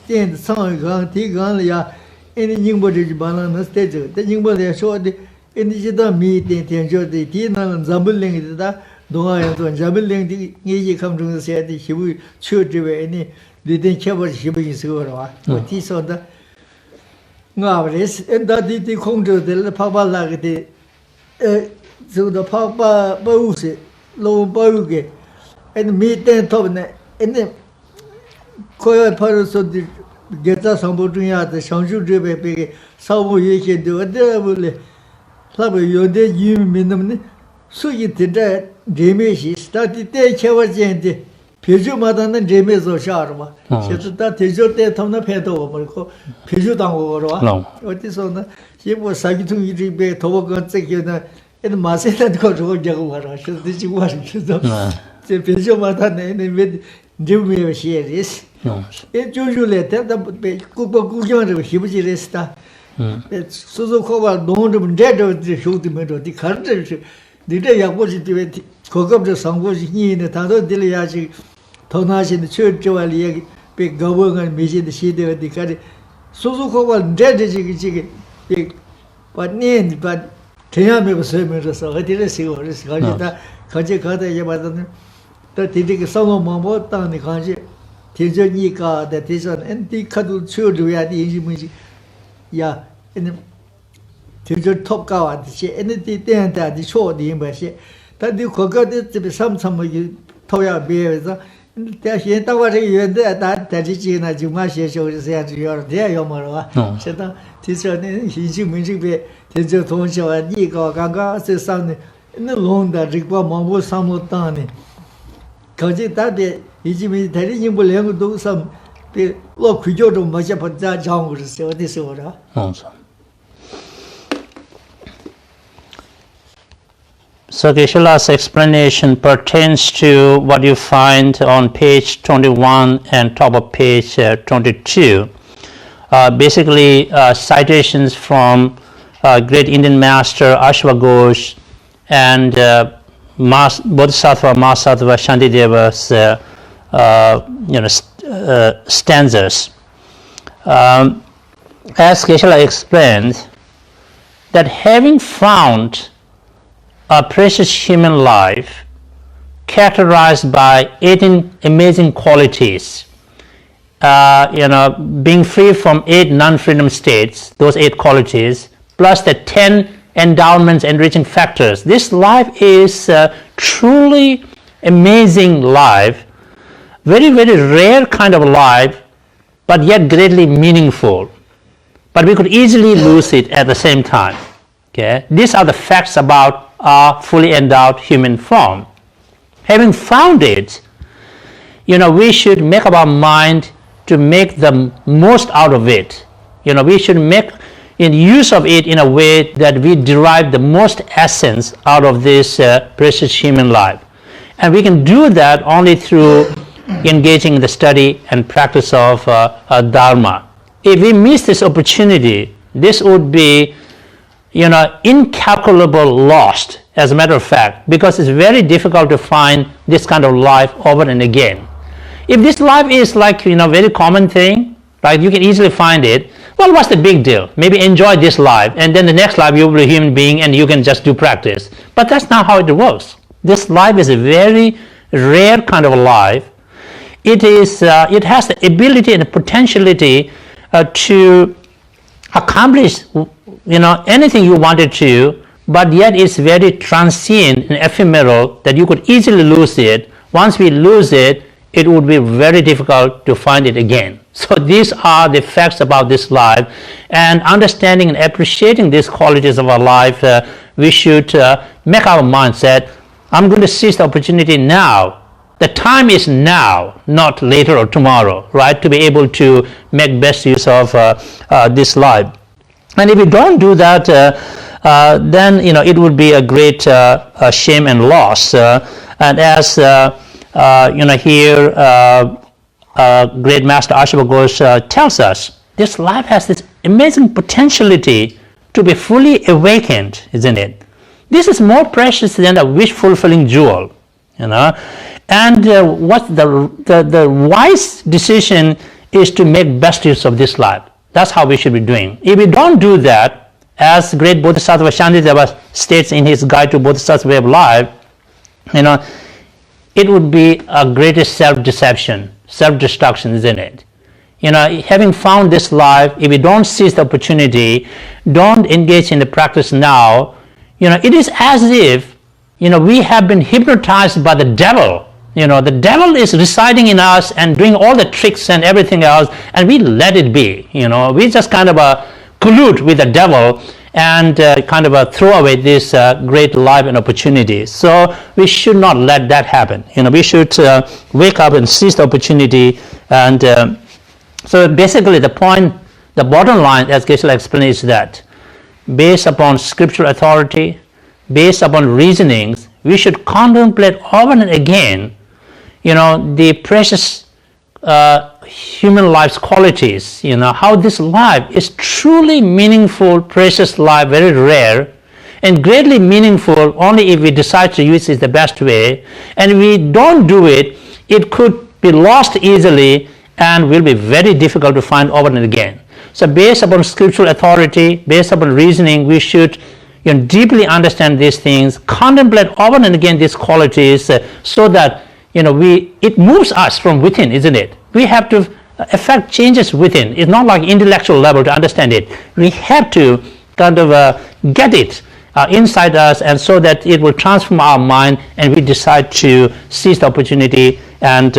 된 상황 디간이야 애니 닝보지 바나나 스테지 데 닝보데 쇼데 애니 지다 미데 대조데 디나는 잠블랭이다 동아에서 잠블랭디 니지 감정에서 세디 시부 추드베 애니 리든 켜버 시부 있어라 어디서다 나브레스 엔다디디 콩조들 파발라게 에 저도 파파 바우세 로 바우게 엔 미텐 톱네 엔 코야 파르소디 게타 상보중야데 상주제베베게 사부 예케데 어데불레 사부 요데 유미민음네 수기 된다 제메시 스타티 때 켜버젠데 표주마다는 제메서 샤르마 셰트다 대조때 탐나 패도 버고 표주당고 거라 어디서나 예보 사기통 이리베 도버건 째게나 엔 마세다 거 저거 저거 말아 셔드지 와르죠 제 표주마다는 왜 제메 시에리스 에 조줄레 때다 꾸꾸꾸경을 히부지레스다 소소코바 노는 데도 쇼드면도 디 카르들 니데 야고지 디베 고급적 상고지 니네 다도 들려야지 도나신 처저와 얘기 배 거버가 미지의 시대가 디까지 소소코바 데데지 지게 받니 받 대야메 버서면서 어디를 세워 그래서 가지다 가지 가다 이제 받는 또 디디게 상호 뭐 땅이 가지 대전이가 대선 엔티 카드 처줘야 돼 인지문지 야 ene 대전 톱가 왔듯이 엔티 때한테 초디 뭐시 다들 거기에 집에 삼삼이 토야 비해서 대신 따와서 연대 다 다지지나 정말 시셔서야 줘야 돼요 뭐라 세다 대전에 인지문지에 대전 동시와 니가 가가 세상에 롱다 리과 뭐뭐 삼었다니 거기 다들 이집이 대리님 불량도 삼 로 귀조도 맞아 받자 장으로서 어디서 오라 So Geshe-la's explanation pertains to what you find on page 21 and top of page 22. Basically citations from great Indian master Ashwaghosh and Bodhisattva Mahasattva Shantideva's stanzas. As Geshe-la explained, that having found a precious human life characterized by 18 amazing qualities, being free from 8 non-freedom states, those 8 qualities, plus the 10 endowments enriching factors. This life is truly amazing life, very, very rare kind of life, but yet greatly meaningful. But we could easily lose it at the same time. Okay? These are the facts about our fully endowed human form. Having found it, we should make up our mind to make the most out of it. We should make use of it in a way that we derive the most essence out of this precious human life. And we can do that only through engaging in the study and practice of Dharma. If we miss this opportunity, this would be incalculable lost as a matter of fact, because it's very difficult to find this kind of life over and again. If this life is like, very common thing, right, you can easily find it, well, what's the big deal? Maybe enjoy this life, and then the next life you will be a human being and you can just do practice. But that's not how it works. This life is a very rare kind of a life. It has the ability and the potentiality to accomplish, anything you wanted to, but yet it's very transient and ephemeral that you could easily lose it. Once we lose it, it would be very difficult to find it again. So these are the facts about this life, and understanding and appreciating these qualities of our life, we should make our mindset, I'm going to seize the opportunity now. The time is now, not later or tomorrow, right, to be able to make best use of this life. And if we don't do that, then it would be a great shame and loss. And as here great Master Ashoka Ghosh tells us, this life has this amazing potentiality to be fully awakened, isn't it? This is more precious than a wish-fulfilling jewel, And what the wise decision is to make best use of this life. That's how we should be doing. If we don't do that, as great Bodhisattva Shantideva states in his Guide to Bodhisattva's Way of Life, it would be a greatest self-deception, self-destruction, isn't it? Having found this life, if we don't seize the opportunity, don't engage in the practice now, it is as if, we have been hypnotized by the devil. The devil is residing in us and doing all the tricks and everything else, and we let it be. We just kind of collude with the devil and throw away this great life and opportunity. So we should not let that happen. We should wake up and seize the opportunity. And so basically the bottom line, as Geshe explained, is that based upon scriptural authority, based upon reasonings, we should contemplate over and again, the precious human life's qualities, how this life is truly meaningful, precious life, very rare, and greatly meaningful only if we decide to use it the best way. And if we don't do it, it could be lost easily and will be very difficult to find over and again. So based upon scriptural authority, based upon reasoning, we should deeply understand these things, contemplate over and again these qualities, so that it moves us from within, isn't it? We have to affect changes within. It's not like intellectual level to understand it. We have to get it inside us, and so that it will transform our mind, and we decide to seize the opportunity and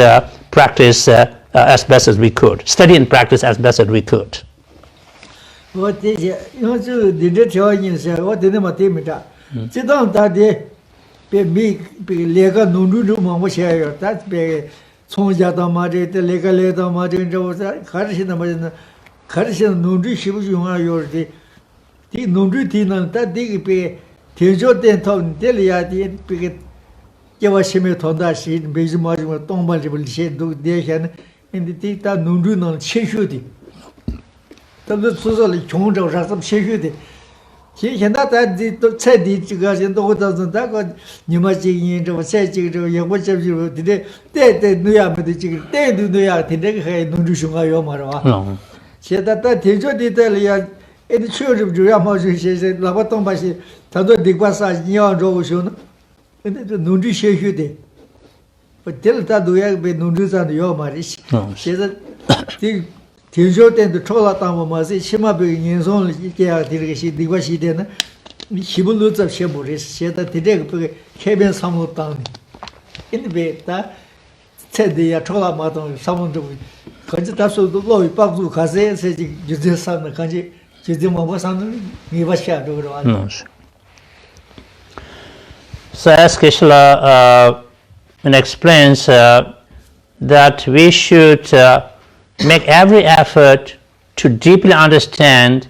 practice as best as we could, study and practice as best as we could. 我这些，因为这你这条件是，我真的没对没着。这当大的，别那个农村中嘛，我想要，咱别从家到嘛这，那个来到嘛这，这我这还是现在嘛人呢，还是现在农村是不是用啊？有的，的农村地呢，但这个别听说点头，这里啊的别，叫我前面同大是没什么什么东北这边些都这些呢，人家的到农村呢谦虚的。 他们宿舍里穷着啥什么谦虚的，现在咱这都菜地这个现在都到是那个你们经营这个菜这个也我这就对农业没得这个对农业听这个还农村生活要嘛是吧？现在咱听说的在里呀，那确实就要么就是那个东北是，他说地瓜啥你要着我说呢，那农村谦虚的，我这了他农业被农村上的要嘛的，现在这。 听说的都超了当我们是起码被人上这样的这个是地瓜西的呢，你起不路走些不的，现在的这个被开边上路当的，因为他菜的呀超了马东上路都，可是他说都老一帮助，可是是就这上的，可是就这么我上的没法想这个吧。So as Geshe explains that we should. Make every effort to deeply understand,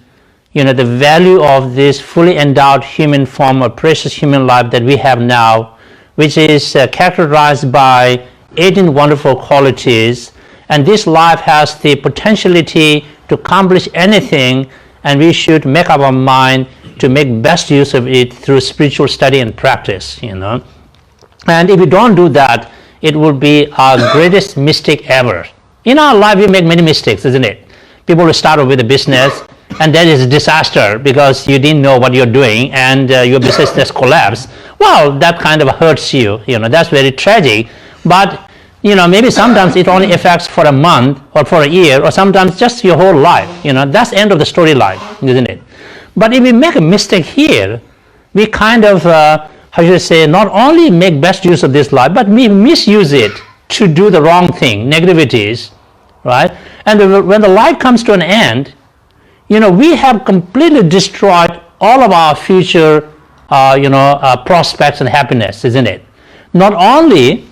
the value of this fully endowed human form or precious human life that we have now, which is characterized by 18 wonderful qualities. And this life has the potentiality to accomplish anything, and we should make up our mind to make best use of it through spiritual study and practice, And if we don't do that, it will be our greatest mistake ever. In our life, we make many mistakes, isn't it? People will start off with a business, and that is a disaster because you didn't know what you're doing, and your business just collapsed. Well, that kind of hurts you. That's very tragic. But maybe sometimes it only affects for a month or for a year, or sometimes just your whole life. That's the end of the storyline, isn't it? But if we make a mistake here, we kind of, not only make best use of this life, but we misuse it to do the wrong thing, negativities, right? And when the life comes to an end, we have completely destroyed all of our future, prospects and happiness, isn't it? Not only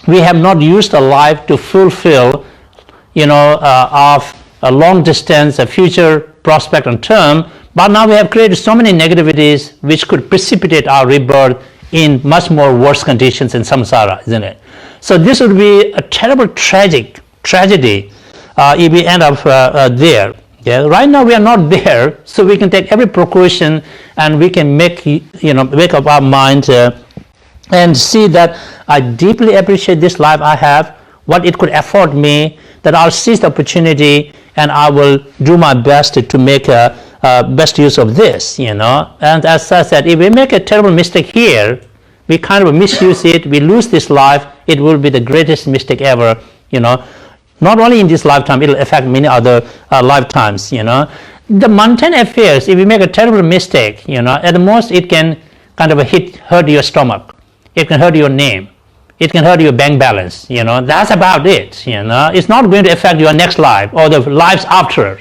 we have not used the life to fulfill, our long distance, a future prospect and term, but now we have created so many negativities which could precipitate our rebirth in much more worse conditions in samsara, isn't it? So this would be a terrible tragedy if we end up there. Yeah, right now we are not there, so we can take every precaution and we can make up our mind and see that I deeply appreciate this life I have, what it could afford me, that I'll seize the opportunity and I will do my best to make best use of this, And as I said, if we make a terrible mistake here, we kind of misuse it, we lose this life, it will be the greatest mistake ever, Not only in this lifetime, it will affect many other lifetimes, The mundane affairs, if you make a terrible mistake, at the most it can kind of hurt your stomach. It can hurt your name. It can hurt your bank balance, That's about it, It's not going to affect your next life or the lives after,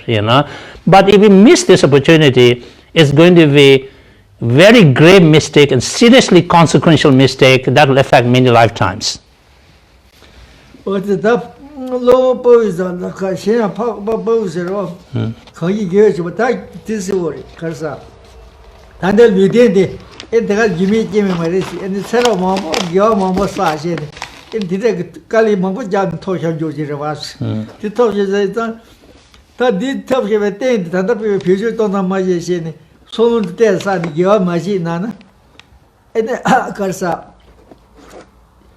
But if you miss this opportunity, it's going to be very grave mistake and seriously consequential mistake that will affect many lifetimes. Low boys on the Kashia Bows off. Kagi gives what I disorder, Karsa. And then we did it. It got Jimmy Marisi and the Sarah Mamma, your Mamma Slash in the Kali Mamma Jan Tosha Joji was. The Tosha that did tell him a thing that the future don't have my shin. So the death side, your machine, Nana. And Karsa.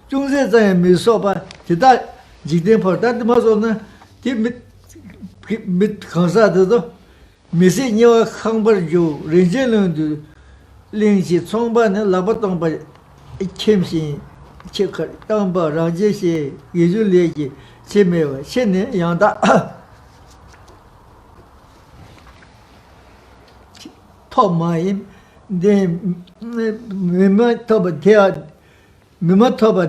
Joseph and Miss Sopa, the that. Jigden for that was on the mid Consado, Missing your humber you, Regelant to Lindsay Songban and Labaton by Chimsy, Checker, Tamba, Rajeshi, usually Chimel, Chene, Yanda Top mine, then Mima Toba Mimatoba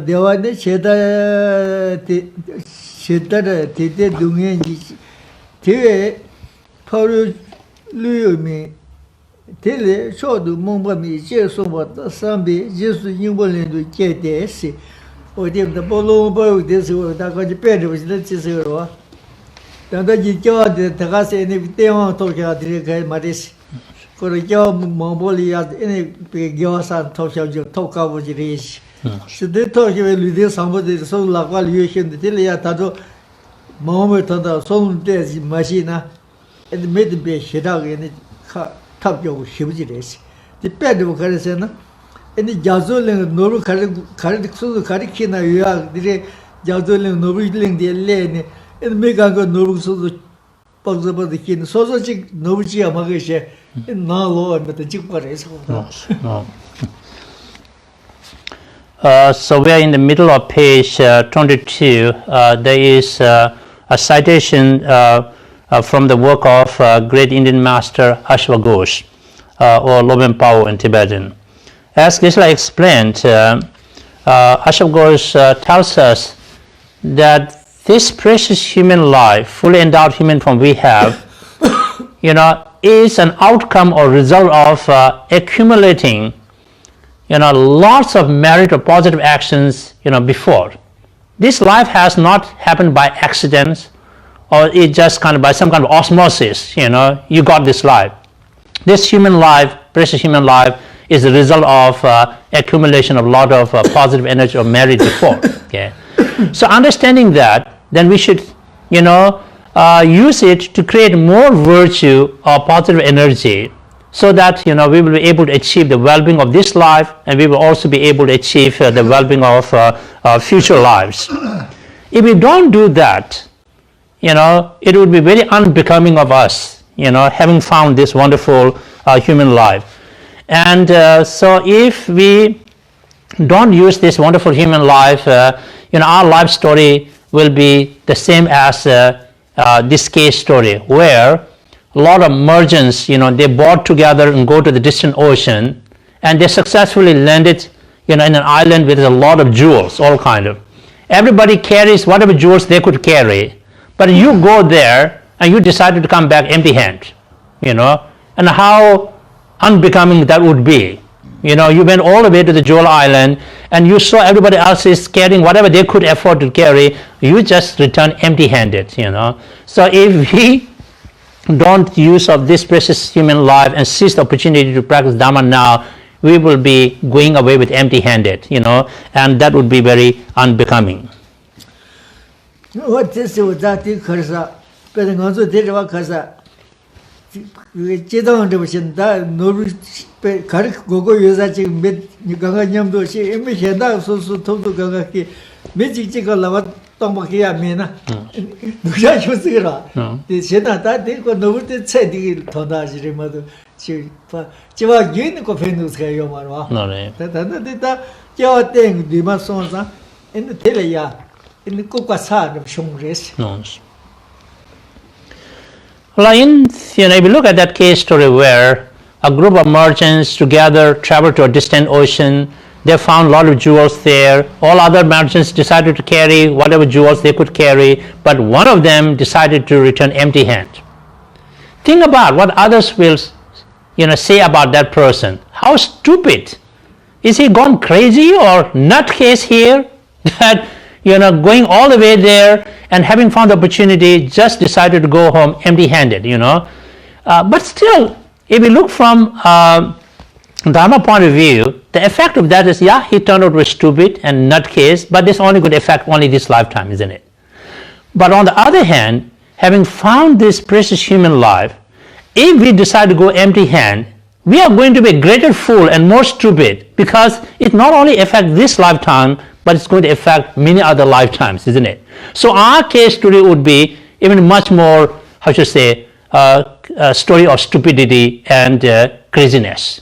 Devane Shedda Tete Dungi Tire Paru Lumi Tele showed Mumba Mi Jesoma Sambi, just Nimble to J.D.S. or the Bolo Boy, this was that got the pen was the Cicero. Then you got the Tagas and if they want to talk about the Maris. For a job, Mongolia, any big girls and talk about the race. So they talk with this somebody so like valuation, the Tilia Tato, Mohammed on the soul death machine, and made the be shit out in the top of huge race. The pet of Carasena, and the Jazul and Noru Karikina, you are the Jazul and Noru the lane, and make a good Noru box about the king. So Noruchi Amagashe. No, Lord, but the Jupiter is. No. So we are in the middle of page 22. There is a citation from the work of great Indian master Ashwaghosh, or Loben Pao in Tibetan. As Geshe explained, Ashwaghosh tells us that this precious human life, fully endowed human form we have, is an outcome or result of accumulating, lots of merit or positive actions, before. This life has not happened by accidents, or it just kind of by some kind of osmosis, you got this life. This human life, precious human life, is the result of accumulation of a lot of positive energy or merit before. Okay, so understanding that, then we should, use it to create more virtue or positive energy so that we will be able to achieve the well-being of this life, and we will also be able to achieve the well-being of future lives. If we don't do that, it would be very unbecoming of us, having found this wonderful human life. And so if we don't use this wonderful human life, our life story will be the same as this case story, where a lot of merchants, they board together and go to the distant ocean, and they successfully landed, in an island with a lot of jewels, all kind of. Everybody carries whatever jewels they could carry, but you go there and you decided to come back empty-handed, and how unbecoming that would be. You went all the way to the jewel island, and you saw everybody else is carrying whatever they could afford to carry. You just return empty-handed. So if we don't use of this precious human life and seize the opportunity to practice Dharma now, we will be going away with empty-handed, and that would be very unbecoming. What is that? Well, if you look at that case story where a group of merchants together traveled to a distant ocean, they found a lot of jewels there. All other merchants decided to carry whatever jewels they could carry, but one of them decided to return empty-handed. Think about what others will, say about that person. How stupid! Is he gone crazy or nutcase here? That going all the way there and having found the opportunity, just decided to go home empty-handed. But still, if we look from Dharma point of view, the effect of that is, yeah, he turned out to be stupid and nutcase, but this only could affect only this lifetime, isn't it? But on the other hand, having found this precious human life, if we decide to go empty-handed, we are going to be a greater fool and more stupid, because it not only affects this lifetime, but it's going to affect many other lifetimes, isn't it? So our case today would be even much more, how should I say, a story of stupidity and craziness.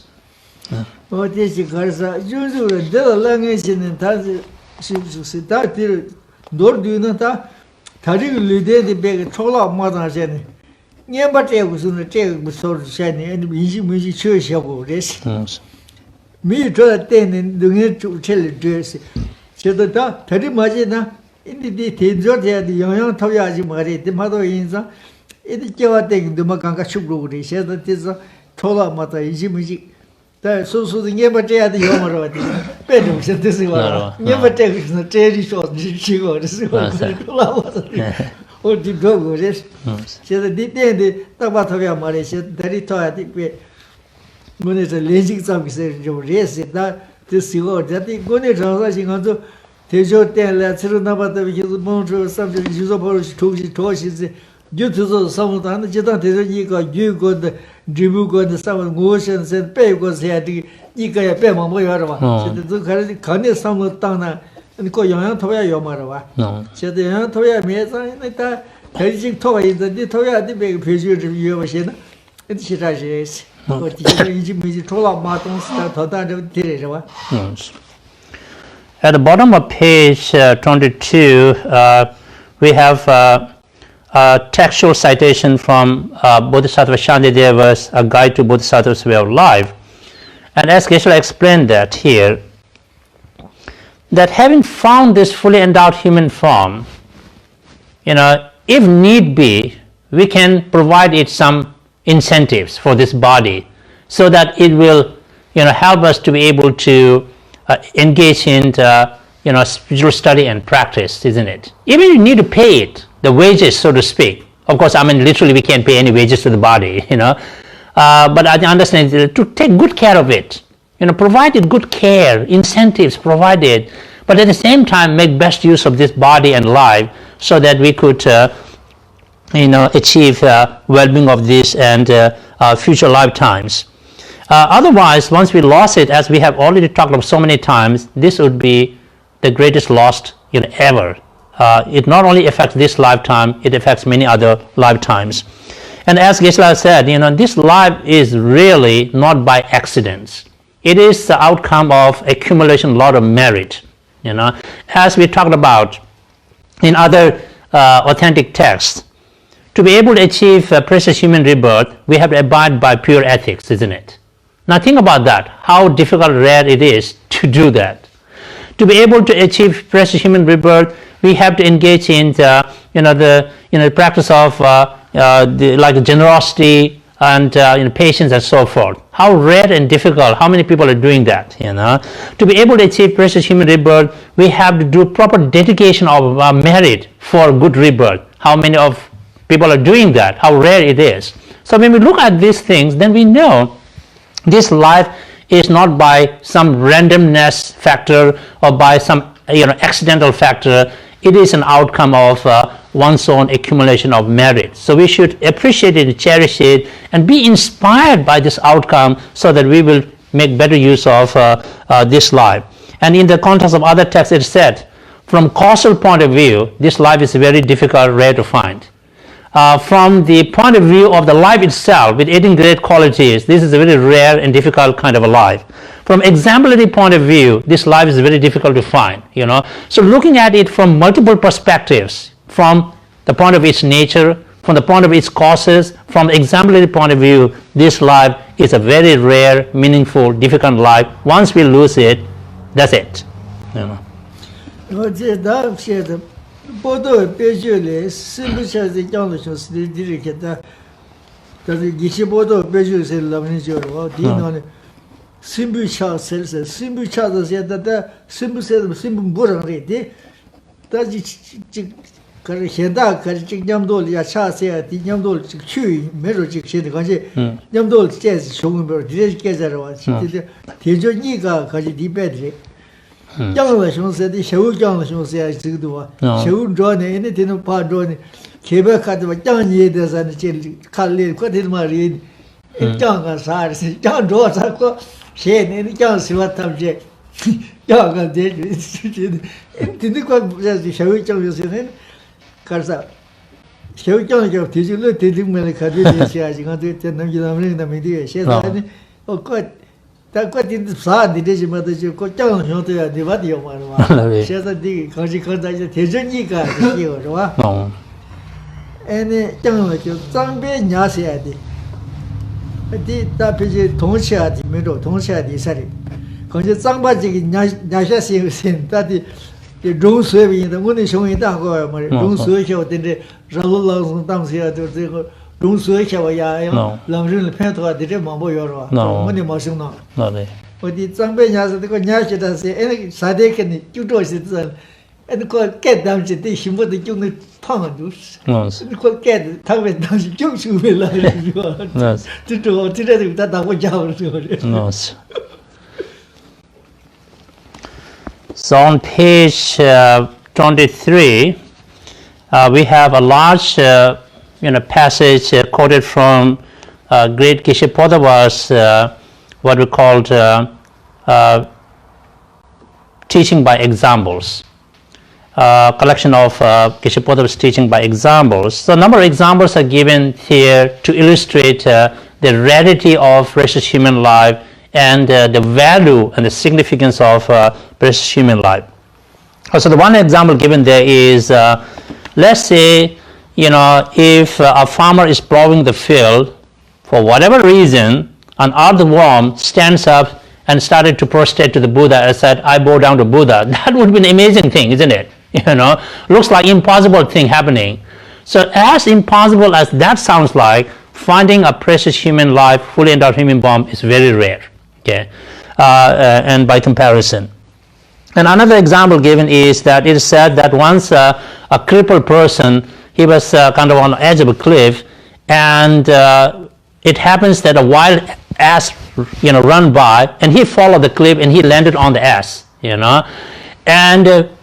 At the bottom of page 22, we have a textual citation from Bodhisattva Shantideva's A Guide to Bodhisattva's Way of Life. And as Geshe explained that here, that having found this fully endowed human form, if need be, we can provide it some incentives for this body, so that it will, help us to be able to engage in, spiritual study and practice, isn't it? Even if you need to pay it, the wages, so to speak. Of course, literally we can't pay any wages to the body, but I understand to take good care of it, provide it good care, incentives provided, but at the same time make best use of this body and life, so that we could, achieve well-being of this and future lifetimes. Otherwise, once we lost it, as we have already talked about so many times, this would be the greatest loss ever. It not only affects this lifetime, it affects many other lifetimes. And as Geshe said, this life is really not by accidents. It is the outcome of accumulation, lot of merit. As we talked about in other authentic texts, to be able to achieve precious human rebirth, we have to abide by pure ethics, isn't it? Now think about that, how difficult, rare it is to do that. To be able to achieve precious human rebirth, we have to engage in the practice of like generosity and patience and so forth. How rare and difficult, how many people are doing that, To be able to achieve precious human rebirth, we have to do proper dedication of merit for good rebirth. How many of people are doing that, how rare it is. So when we look at these things, then we know this life is not by some randomness factor or by some accidental factor. It is an outcome of one's own accumulation of merit. So we should appreciate it, cherish it, and be inspired by this outcome so that we will make better use of this life. And in the context of other texts, it said, from causal point of view, this life is very difficult, rare to find. From the point of view of the life itself, with 18 great qualities, this is a very rare and difficult kind of a life. From exemplary point of view, this life is very difficult to find, So looking at it from multiple perspectives, from the point of its nature, from the point of its causes, from the exemplary point of view, this life is a very rare, meaningful, difficult life. Once we lose it, that's it. 보도 배주래 심부차지 장로셔스 디리겠다. 다들 기시보도 배주세 라면이죠. 디노네 심부차 셀세 심부차도 세다다 심부세도 심부 뭐랑래디. 다지 그래 현다 그래 직냠도 야 차세야 디냠도 취 매로직 세대 가지 냠도 제스 쇼금버 디레게자로 와지 대전이가 가지 디베드리 장로 형세디 셔우 장로 형세야 지도와 셔우 존에 에네 되는 파존에 개백하도 장니에 대해서는 제일 칼리 거들 말이 장가 사르시 장도 사고 셰네 장스와 탐제 장가 되지 근데 그 셔우 장로 형세는 가서 셔우 장로 형 뒤질로 뒤질면 가지 되셔야지 가도 때 남기다면 남이디 셰다니 어거 다까지 사디 되지마도 저 짱 형도야 네바디요 말아. 셰다디 거기 거다 이제 대전이가 이거 좋아. 에네 짱을 저 장배 냐셔야 돼. 어디 답이지 동시야디 메로 동시야디 사리. 거기 장바지 냐샤시 신 다디 용수에인데 오늘 형이다 거 말. 용수에 혀던데 라로라서 당시야도 저거 용수에셔야 랑ርን 팬토가 되게 뭐뭐 여러 뭐니 마시나 어디 장배냐서 그 냐시다세 에 사대케니 쭈도시든 에그 깨담지 대 힘보다 좀 팡아도 그 깨 타고 당시 좀 수벨라 이거 저 어디래도 다 나고 자고 So on page 23 we have a large passage quoted from great Geshe Phuntsok's what we called teaching by examples, collection of Geshe Phuntsok's teaching by examples. So a number of examples are given here to illustrate the rarity of precious human life and the value and the significance of precious human life. So the one example given there is, let's say, if a farmer is plowing the field, for whatever reason, an earthworm stands up and started to prostrate to the Buddha and said, I bow down to Buddha. That would be an amazing thing, isn't it? Looks like impossible thing happening. So as impossible as that sounds like, finding a precious human life, fully endowed human form is very rare, okay? And by comparison. And another example given is that it is said that once a crippled person, he was kind of on the edge of a cliff, and it happens that a wild ass, run by, and he followed the cliff and he landed on the ass, and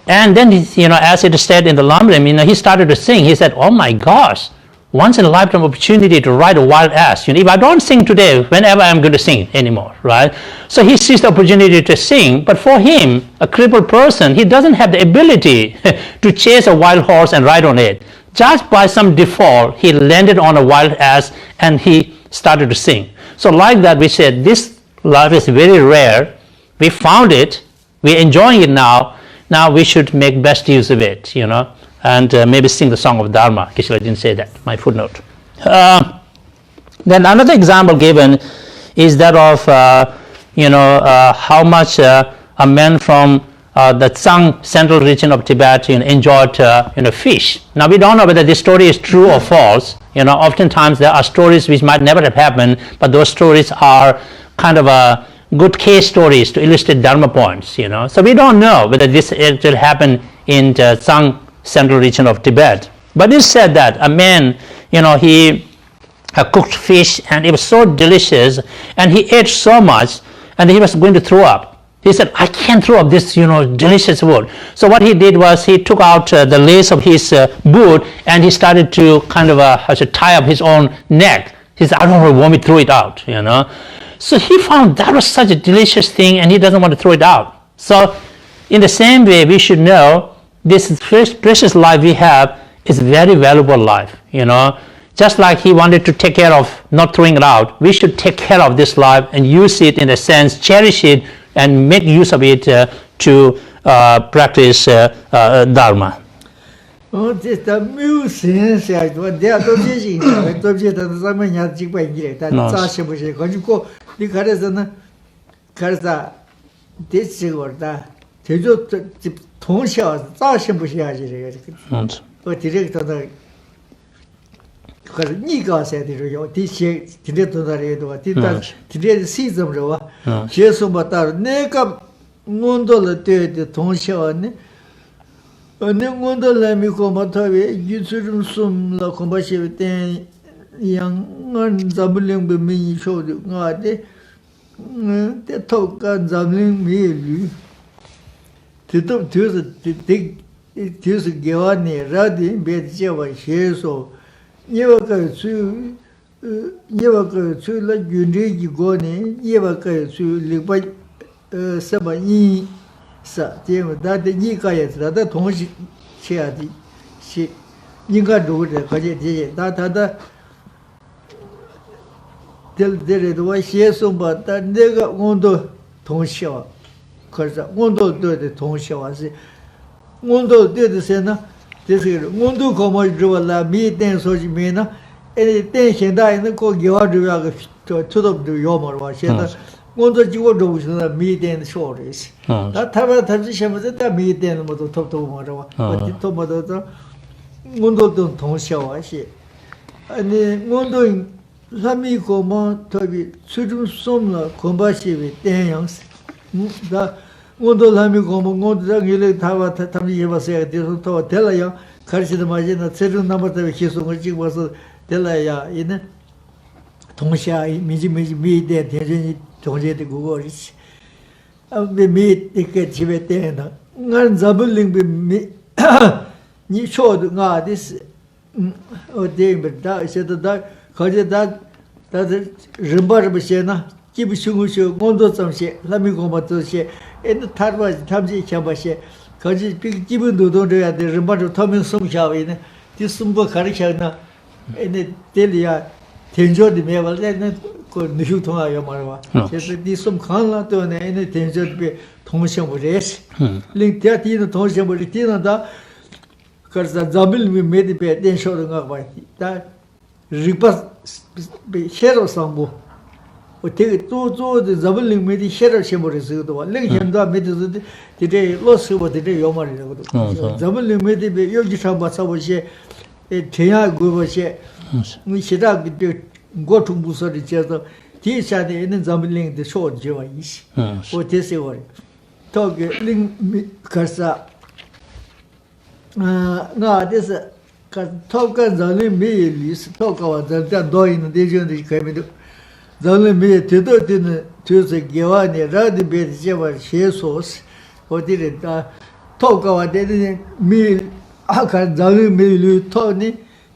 then as it is said in the Lamrim, he started to sing. He said, "Oh my gosh, once in a lifetime opportunity to ride a wild ass. If I don't sing today, whenever I'm going to sing anymore, right? So he sees the opportunity to sing, but for him, a crippled person, he doesn't have the ability to chase a wild horse and ride on it. Just by some default, he landed on a wild ass and he started to sing. So like that, we said, this life is very rare. We found it. We're enjoying it now. Now we should make best use of it, and maybe sing the song of Dharma. Geshe didn't say that, my footnote. Then another example given is that of, how much a man from the Tsang central region of Tibet enjoyed fish. Now we don't know whether this story is true or false. Oftentimes there are stories which might never have happened, but those stories are kind of a good case stories to illustrate Dharma points. So we don't know whether this actually happened in the Tsang central region of Tibet. But it said that a man, he cooked fish and it was so delicious and he ate so much and he was going to throw up. He said, I can't throw up this, delicious food. So what he did was he took out the lace of his boot and he started to kind of tie up his own neck. He said, I don't want me to throw it out, So he found that was such a delicious thing and he doesn't want to throw it out. So in the same way, we should know this precious life we have is very valuable life, Just like he wanted to take care of not throwing it out, we should take care of this life and use it in a sense, cherish it, and make use of it to practice Dharma.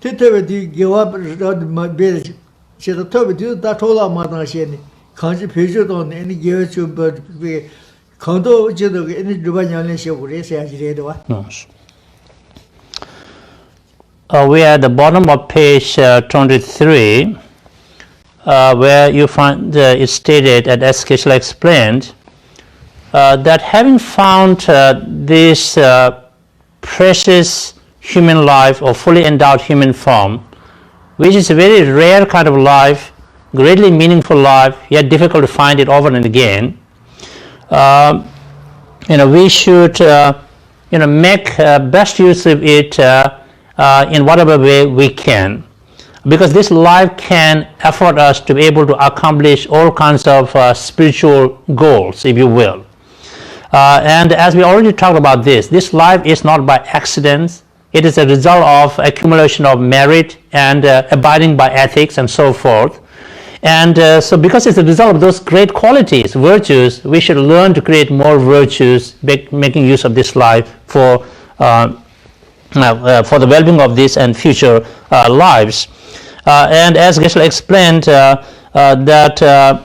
Titavati give up my village. She the top that tola Madasheni. Can't you picture on any gear to but we can't do any Dubanyan show race as you do. Yes. We are at the bottom of page 23, where you find it stated, as Geshe explained, that having found this precious human life or fully endowed human form, which is a very rare kind of life, greatly meaningful life, yet difficult to find it over and again, we should make best use of it in whatever way we can, because this life can afford us to be able to accomplish all kinds of spiritual goals, if you will. And as we already talked about this life is not by accidents. It is a result of accumulation of merit and abiding by ethics and so forth. And so because it's a result of those great qualities, virtues, we should learn to create more virtues, making use of this life for the well-being of this and future lives. And as Geshe explained, that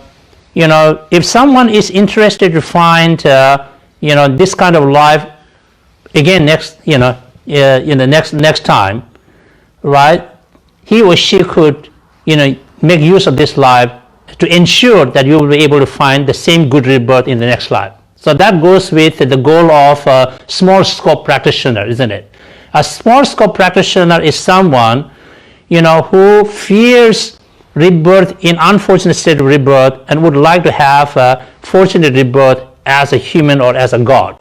if someone is interested to find this kind of life again next next time, right, he or she could make use of this life to ensure that you will be able to find the same good rebirth in the next life. So that goes with the goal of a small scope practitioner, isn't it? A small scope practitioner is someone who fears rebirth in unfortunate state of rebirth and would like to have a fortunate rebirth as a human or as a god.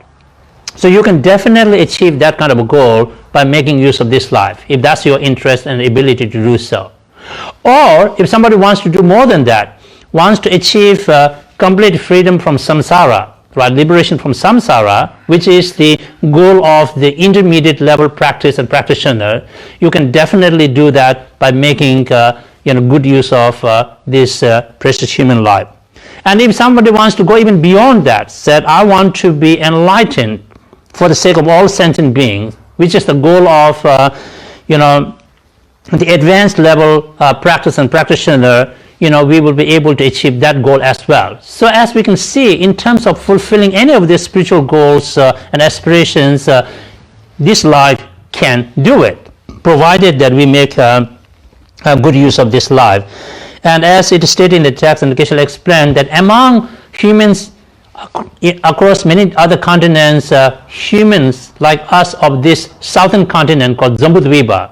So you can definitely achieve that kind of a goal by making use of this life, if that's your interest and ability to do so. Or if somebody wants to do more than that, wants to achieve complete freedom from samsara, right, liberation from samsara, which is the goal of the intermediate level practice and practitioner, you can definitely do that by making good use of this precious human life. And if somebody wants to go even beyond that, said, I want to be enlightened for the sake of all sentient beings, which is the goal of the advanced level practice and practitioner, we will be able to achieve that goal as well. So as we can see, in terms of fulfilling any of these spiritual goals and aspirations, this life can do it, provided that we make a good use of this life. And as it is stated in the text, and Geshe explained, that among humans across many other continents, humans like us of this southern continent called Jambudvipa,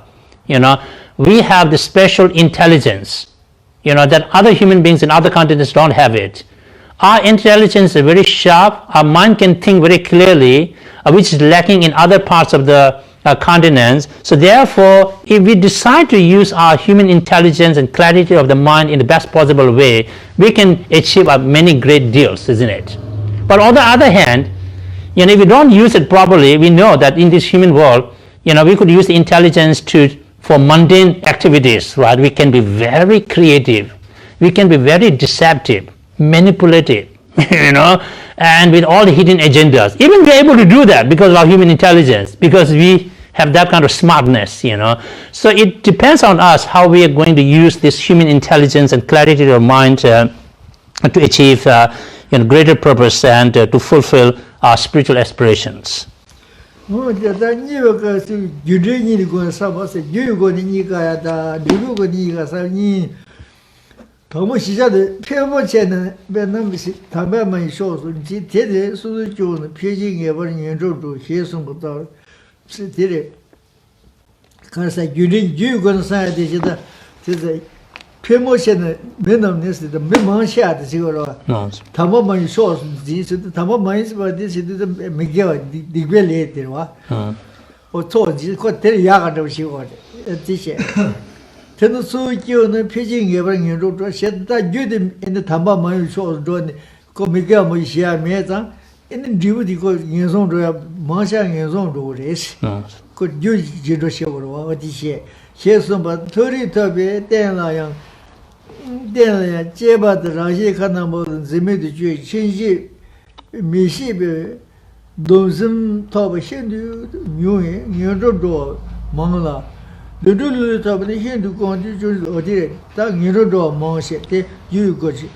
we have the special intelligence, that other human beings in other continents don't have it. Our intelligence is very sharp, our mind can think very clearly, which is lacking in other parts of the continents. So therefore, if we decide to use our human intelligence and clarity of the mind in the best possible way, we can achieve many great deals, isn't it? But on the other hand, if we don't use it properly, we know that in this human world, we could use the intelligence for mundane activities, right? We can be very creative, we can be very deceptive, manipulative, and with all the hidden agendas. Even we're able to do that because of our human intelligence, because we have that kind of smartness, So it depends on us how we are going to use this human intelligence and clarity of mind to achieve greater purpose and to fulfill our spiritual aspirations. Promotion is the Mimon shot the Siguro. Tamaman shows this, Tamaman is what this is the Miguel, the related one. Or told you got 10 yards of she wanted. This year. Tennessee, you know, pitching ever in your said that you in the Tamaman shows doing Miguel Moisia Meza, and then duty goes in his own Mansha in his own race. Could use Jido or what this year. Here's some but 30 Toby, 10 lion. Then Jeba the Raji Kanamo, the Mid change me sheep, Dozum Toba Shindu, New Door, Mangla, Lulu top the Hindu constitution or did it. That you know, Monse, you got it.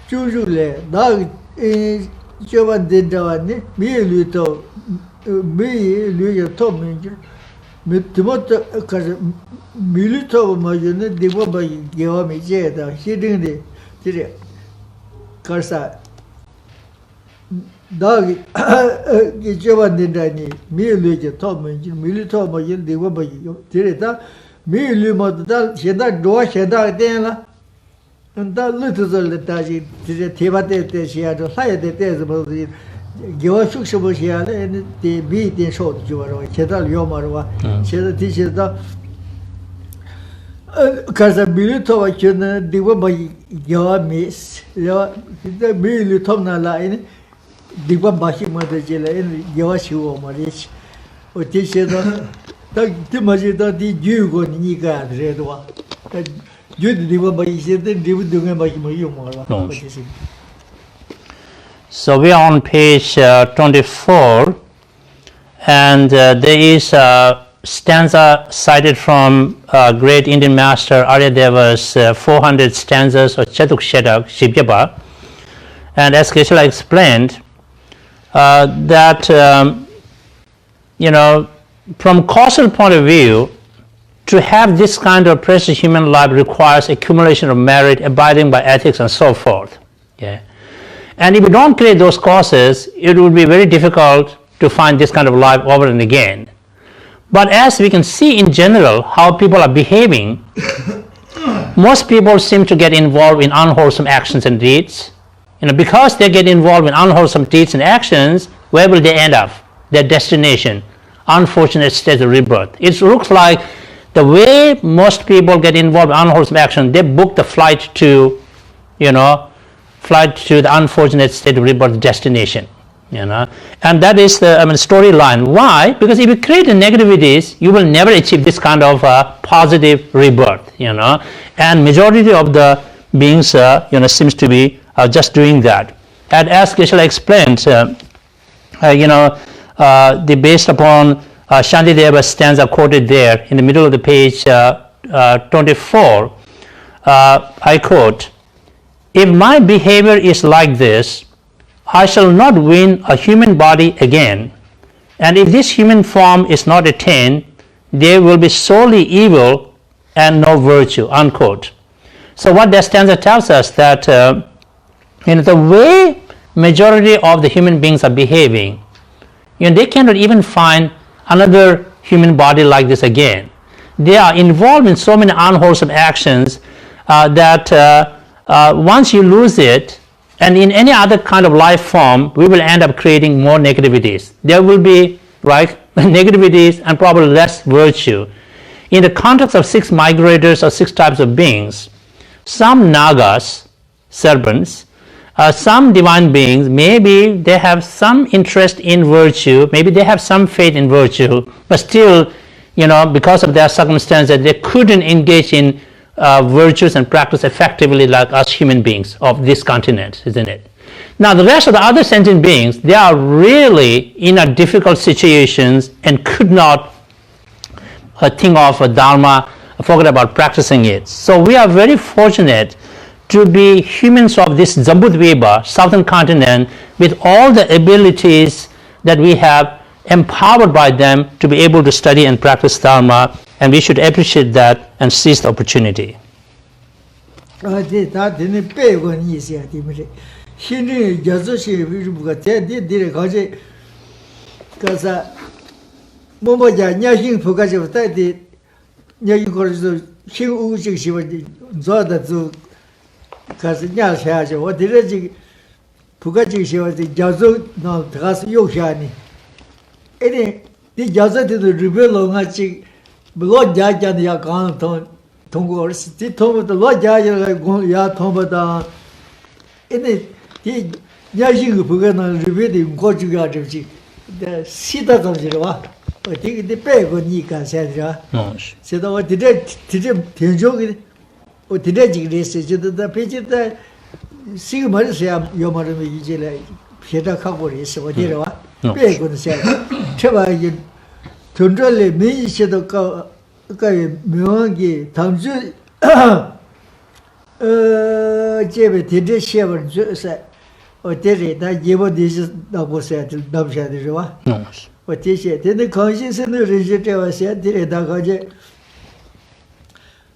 Usually, dog is Jovan did the me little be little top major. Mitomoto because Milito Major, the Wabba gave me jet, he didn't it. Carsa dog Jovan did any me little top major, Milito Major, the Wabba did it. Me Lumot, she that door, she that then. And that little Taji, the Tibate, she had to hire the test about the Gyoshuk she had and the beat in short, you are Chetal Yomarwa, she had teaches that. Because a Bilito, I couldn't do by your miss, the Bilitona line, the Babashi Mother Jella, and Yoshu Marish, or teacher that Timajita did you go in Nika, red one. So we are on page 24, and there is a stanza cited from great Indian master Aryadeva's 400 stanzas of Chatuksheta Shibhyapa. And as Geshe explained, that from causal point of view, to have this kind of precious human life requires accumulation of merit, abiding by ethics, and so forth. Okay? And if you don't create those causes, it would be very difficult to find this kind of life over and again. But as we can see in general how people are behaving, most people seem to get involved in unwholesome actions and deeds. Because they get involved in unwholesome deeds and actions, where will they end up? Their destination, unfortunate state of rebirth. It looks like the way most people get involved in unwholesome action, they book the flight to the unfortunate state of rebirth destination, and that is the storyline. Why? Because if you create the negativities, you will never achieve this kind of positive rebirth, and majority of the beings, seems to be just doing that. And as Geshe explained, they based upon Shantideva's stanza quoted there in the middle of the page 24, I quote, "If my behavior is like this, I shall not win a human body again, and if this human form is not attained, there will be solely evil and no virtue," unquote. So what that stanza tells us that the way majority of the human beings are behaving, they cannot even find another human body like this again. They are involved in so many unwholesome actions that once you lose it, and in any other kind of life form, we will end up creating more negativities. There will be negativities and probably less virtue. In the context of 6 migrators or 6 types of beings, some nagas, serpents, some divine beings, maybe they have some interest in virtue, maybe they have some faith in virtue, but still, because of their circumstances, they couldn't engage in virtues and practice effectively like us human beings of this continent, isn't it? Now, the rest of the other sentient beings, they are really in a difficult situations and could not think of a dharma, forget about practicing it. So we are very fortunate to be humans of this Jambudvipa, southern continent, with all the abilities that we have, empowered by them to be able to study and practice Dharma, and we should appreciate that and seize the opportunity. Because Nyasha, what did it? Pugaji was the Jazo, no, Tras Yoshani. Any the Jazo to the reveal on Hachi, Lord Jajan Yakan Tongor, the Tom of the Lord Jajan Ya Tomata. Any the Yashin Pugana revealing Gojuga, the Sita of Jirwa. I think the peg on Nika said, said, what did it? Did you or did they say the picture that Sigmar Sam Yomar Peta Kaboris or Dira? Peg on the same. Teva, you to really mean cái miếng gì thằng chú chế về thì để xe vào chú sẽ ở thế này ta chế vào đi đâu có xe thì đâu xe đi rồi ở thế xe thế nên không chỉ là người chế vào xe thế này ta có chế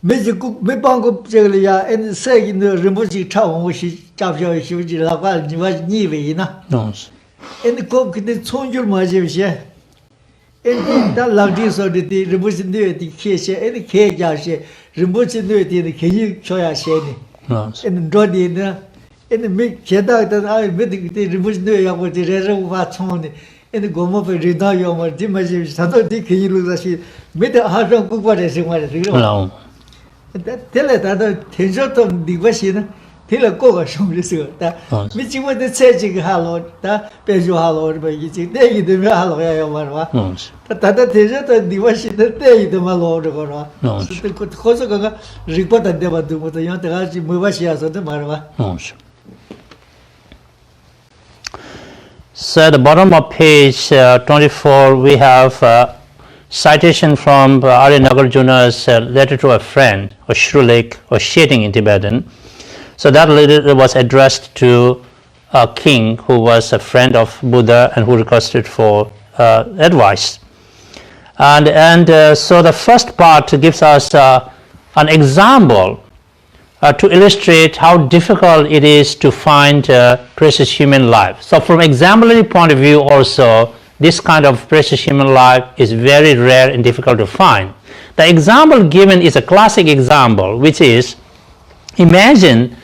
mấy chỉ cũng mấy bằng cũng这个呀，人设计的人不是超我是照片是不是老板你话你以为呢？人个给你冲就嘛是不是？人他老弟说的的，人不是那的开些，人开家些，人不是那的开一小呀些呢。人做的呢，人没看到的啊，没的人不是那样，我这人无法冲的。人我们被人道要么这么是，他到底开一路那些，没得好上不过的生活的这个。thế là ta thiên số tông đi qua xin thế là cô có sống được sửa ta mình chỉ muốn để chơi chỉ cái hà lô ta bây giờ hà lô bây giờ chỉ để gì thì hà lô ya mà ta thiên số tông đi qua xin để gì thì mà lô được rồi thì có số cái report anh để mà đúng một thời gian ta chỉ mới qua xin rồi mà So at the bottom of page 24 we have citation from Arya Nagarjuna's letter to a friend, or Shrulik, or Sheting in Tibetan. So that letter was addressed to a king who was a friend of Buddha and who requested for advice. And so the first part gives us an example to illustrate how difficult it is to find precious human life. So from exemplary point of view also, this kind of precious human life is very rare and difficult to find. The example given is a classic example, which is, imagine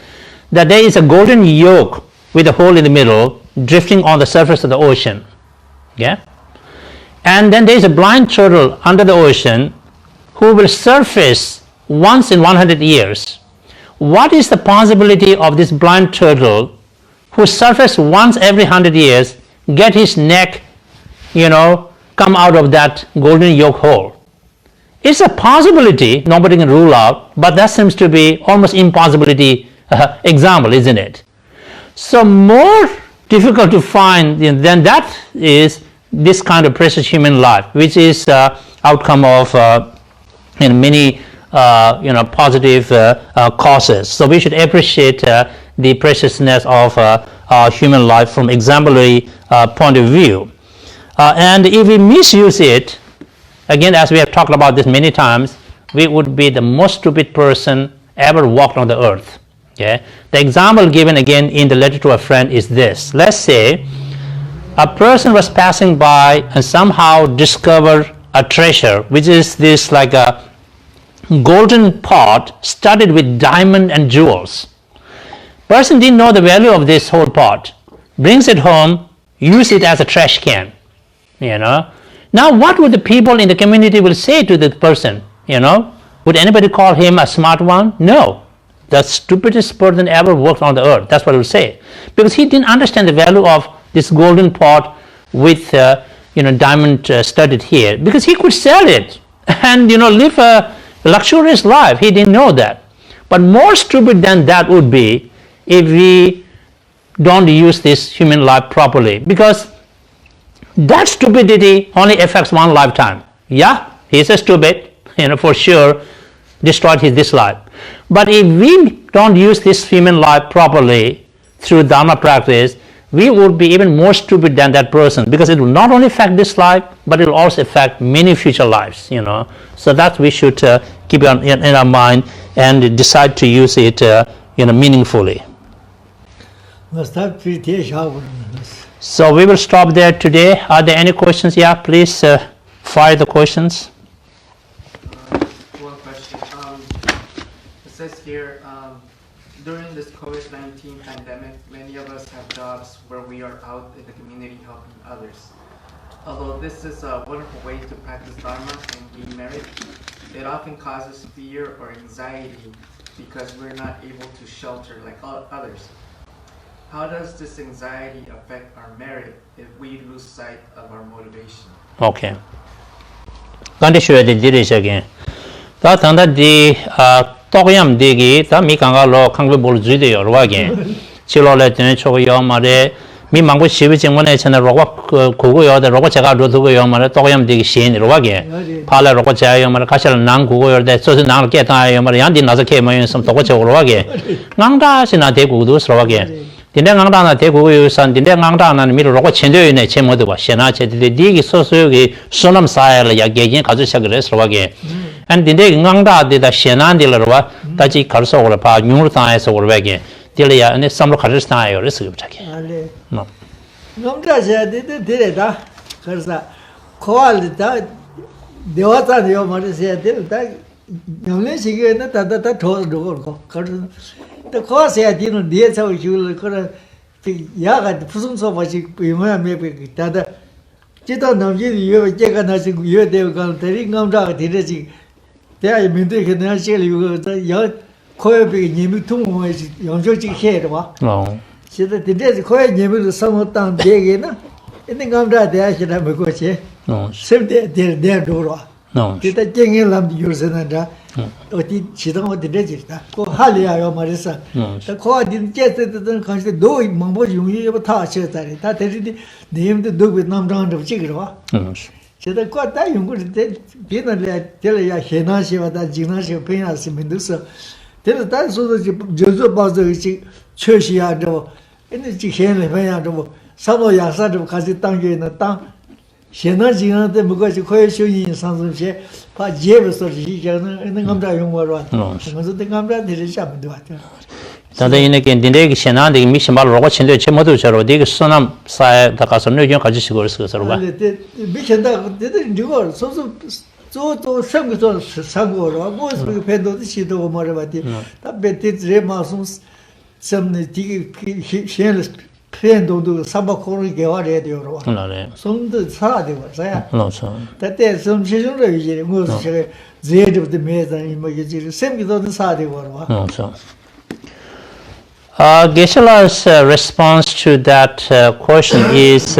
that there is a golden yoke with a hole in the middle drifting on the surface of the ocean. Yeah? And then there is a blind turtle under the ocean who will surface once in 100 years. What is the possibility of this blind turtle who surfaces once every 100 years get his neck come out of that golden yoke hole? It's a possibility, nobody can rule out, but that seems to be almost impossibility example, isn't it? So more difficult to find than that is this kind of precious human life, which is outcome of many positive causes. So we should appreciate the preciousness of human life from exemplary point of view. And if we misuse it, again, as we have talked about this many times, we would be the most stupid person ever walked on the earth. Okay? The example given again in the letter to a friend is this. Let's say a person was passing by and somehow discovered a treasure, which is this like a golden pot studded with diamond and jewels. Person didn't know the value of this whole pot, brings it home, use it as a trash can. Now what would the people in the community will say to the person? Would anybody call him a smart one? No, the stupidest person ever walked on the earth. That's what it would say, because he didn't understand the value of this golden pot with diamond studded here, because he could sell it and live a luxurious life. He didn't know that. But more stupid than that would be if we don't use this human life properly, because that stupidity only affects one lifetime. Yeah, he's a stupid, for sure, destroyed this life. But if we don't use this human life properly through Dharma practice, we would be even more stupid than that person, because it will not only affect this life, but it will also affect many future lives. So that we should keep it in our mind and decide to use it, meaningfully. So we will stop there today. Are there any questions? Yeah, please fire the questions. One question. It says here, during this COVID-19 pandemic, many of us have jobs where we are out in the community helping others. Although this is a wonderful way to practice Dharma and gain merit, it often causes fear or anxiety because we're not able to shelter like others. How does this anxiety affect our merit if we lose sight of our motivation? Okay. Condition the direct again. That the Tokyam digi, that Mikanga law, Kangwe Bolzidi or Wagon. Chilole Choyamare, mi mangbo shibi jingwane chana rogwa kukuyo de rogwa chega rudukuyo mara togoyam digi sheni rogwage pala rogwa chaya mara kashal nang kukuyo de sosi nang ke tanga mara yandi nasa ke mayo sam togwa chego rogwage ngangda sina de kukudus rogwage dinde ngangda na de kukuyo san dinde ngangda na mi rogwa chendeyo ne che modu ba shena che digi sosuyo ki sunam saya la ya gegin kazu shagres rogwage and dinde ngangda de da shena de la rogwa daji karso ora pa nyur tanga so rogwage 딜이야 근데 삼로 가르스나요 그래서 그렇게 알레 뭐 nomdraja de 그래서 코알다 대화자요 말이세요 다 영내 시계는 다다 더더고 그래서 또 코아세야 되는 뒤에서 줄 그런 야가 부승소 같이 뭐야 매비 다다 지도 남지 요 제가 나지 요 되고 가들이 nomdra가 되지 대야 민들 그냥 시리고 요 코에비 님이 통모에지 영적지 해야 봐. 진짜 근데 코에 님을 삼었던 되게나 근데 감자 대하시다 먹고지. sempre der doro. Kita jengel lam yusenanda. Oti chidang oti dejita. Ko halia yo marisa. Ta ko din chete tan kanse do mangbo yungyi yo ta che tari. Ta teri nim de do Vietnam dang de chigro. Cheta ko ta yungu de bina le tele ya hena shiwa da jina shiwa pena simindusa. Tele ta so jozo bazo chi cheshi ya do. Ene chi hena pena do. Samo ya sa do kasi tangye na tang. 现在经常在不过就可以修营上这些，怕结不说是讲那俺们这用过是吧？我说对俺们这的下面对吧？但是因为跟那个现在的米线把如果现在全部都吃了，这个是那啥，他告诉你讲开始吃过是是吧？对，没现在这这个说是做什么做上过是吧？我是个偏多的许多我们是吧的，他别的这马上什么的这个现在。 偏도도 사바코를 개발해야 돼요. 손도 살아야 되고 자야. 그때 좀 시중으로 이제 뭐 제가 제대로 매장 뭐 이제 생기도 살아야 되고. Geshe-la's response to that question is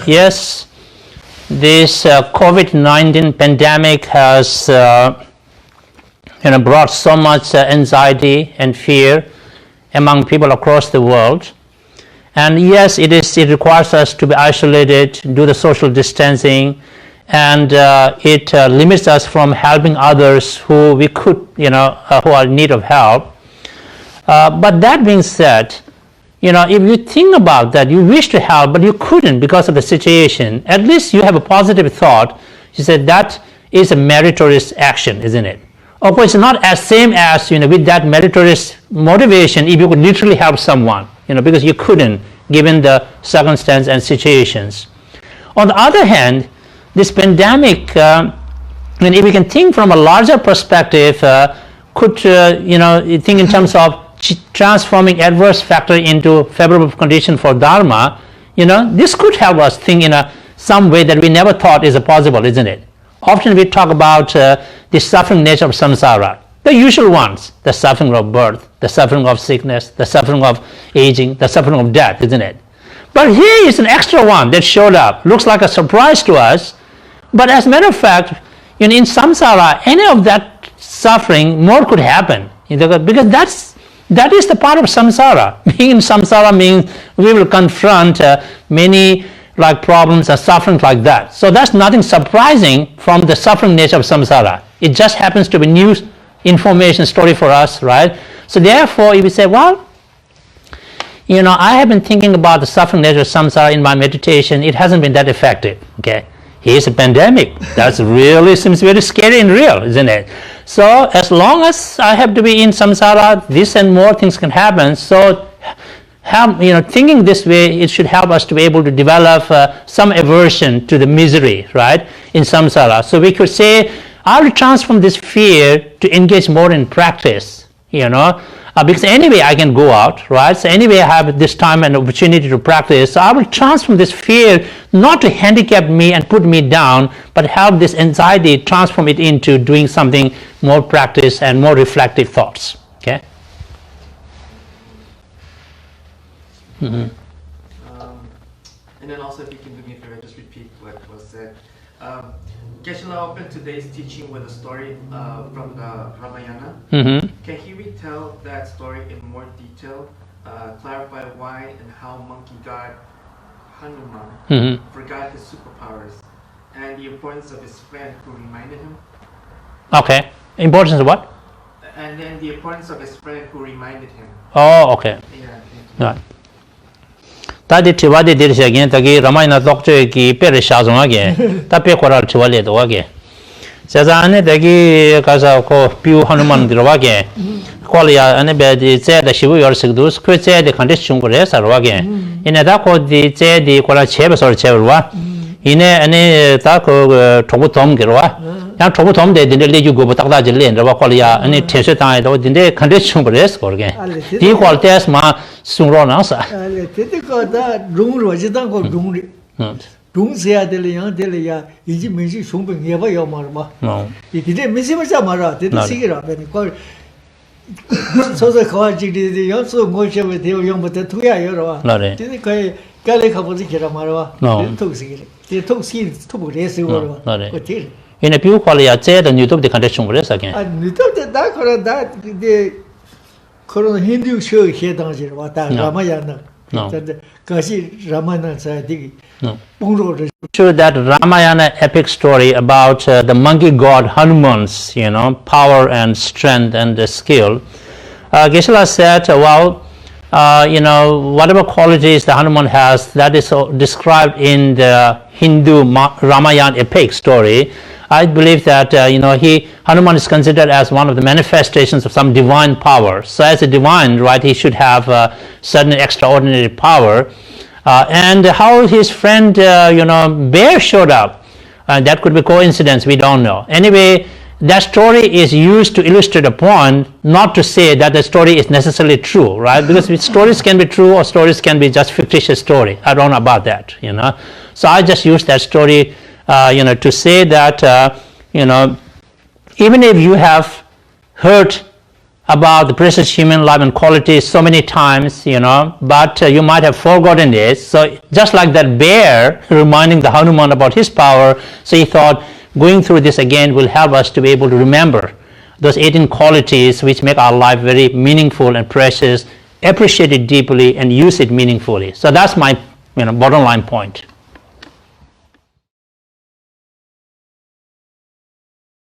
yes, this COVID-19 pandemic has brought so much anxiety and fear among people across the world. And yes, it requires us to be isolated, do the social distancing, and it limits us from helping others who we could, who are in need of help. But that being said, if you think about that, you wish to help, but you couldn't because of the situation, at least you have a positive thought. You said that is a meritorious action, isn't it? Of course, it's not as same as, with that meritorious motivation if you could literally help someone. Because you couldn't, given the circumstance and situations. On the other hand, this pandemic, if we can think from a larger perspective, could, think in terms of transforming adverse factor into favorable condition for Dharma, this could help us think in some way that we never thought is possible, isn't it? Often we talk about the suffering nature of samsara. The usual ones, the suffering of birth, the suffering of sickness, the suffering of aging, the suffering of death, isn't it? But here is an extra one that showed up. Looks like a surprise to us. But as a matter of fact, in samsara, any of that suffering, more could happen. Because that is the part of samsara. Being in samsara means we will confront many problems and suffering like that. So that's nothing surprising from the suffering nature of samsara. It just happens to be new information story for us, right? So therefore, if we say, well, I have been thinking about the suffering nature of samsara in my meditation, it hasn't been that effective, okay? Here's a pandemic. That really seems very scary and real, isn't it? So as long as I have to be in samsara, this and more things can happen. So thinking this way, it should help us to be able to develop some aversion to the misery, right, in samsara. So we could say, I will transform this fear to engage more in practice, because anyway I can go out, right? So anyway I have this time and opportunity to practice. So I will transform this fear not to handicap me and put me down, but have this anxiety transform it into doing something more practice and more reflective thoughts. Okay. And then also, if you can do me a favor, just repeat what was said. Geshe-la opened today's teaching with a story from the Ramayana. Can he retell that story in more detail, clarify why and how Monkey God Hanuman forgot his superpowers and the importance of his friend who reminded him. Okay. Importance of what? And then the importance of his friend who reminded him. Oh, okay. Yeah. Right. Tadi tiwadi dirse again tagi Ramayana dokche ki pere shazong again. Tapi koral tiwale do again. Saza ane tagi kaza ko piu Hanuman dirwage. Kolia ane be di ze da shibu yor sigdus kwe ze de khandis chungure sarwage. Ine da ko di ze di kola chebe sor cheberwa. Ine ane ta ko thobu tom girwa. Yang thobu tom de dinde leju go takda jille ndwa kolia ane these ta do dinde khandis chungure skorge. Di qualities ma sungro na sa. Ale tete ko da rung ro ji dang ko rung ri. Rung se ya de le yang de le ya yi ji min shi shung ben ye ba yo ma ma. No. Yi de me se ma ja ma ra de si ge ra be ni ko so so ko ji de yo so ngo che we de yo mo de tu ya yo ro. No re. De ko ka le ka bo ji ge ra ma ro. No. De tu si ge. De tu si tu bu de se wo ro. No re. Ko ti. In a piu kolia ze da YouTube de khandis chungure sa again. 아, 니도 다 그러 다 이제 그런 힌두 쇼 해당지 왔다 라마야나. No. 그것이 라마나 사디기. No. 봉로를 Sure that Ramayana epic story about the monkey god Hanuman's, power and strength and the skill. Geshe said, whatever qualities the Hanuman has, that is described in the Hindu Ramayana epic story. I believe that Hanuman is considered as one of the manifestations of some divine power. So as a divine, right, he should have certain extraordinary power. And how his friend, bear showed up, that could be coincidence, we don't know. Anyway, that story is used to illustrate a point, not to say that the story is necessarily true, right? Because stories can be true or stories can be just fictitious story. I don't know about that, So I just used that story, to say that, even if you have heard about the precious human life and qualities so many times, but you might have forgotten it. So just like that bear reminding the Hanuman about his power, so he thought going through this again will help us to be able to remember those 18 qualities which make our life very meaningful and precious, appreciate it deeply and use it meaningfully. So that's my bottom line point.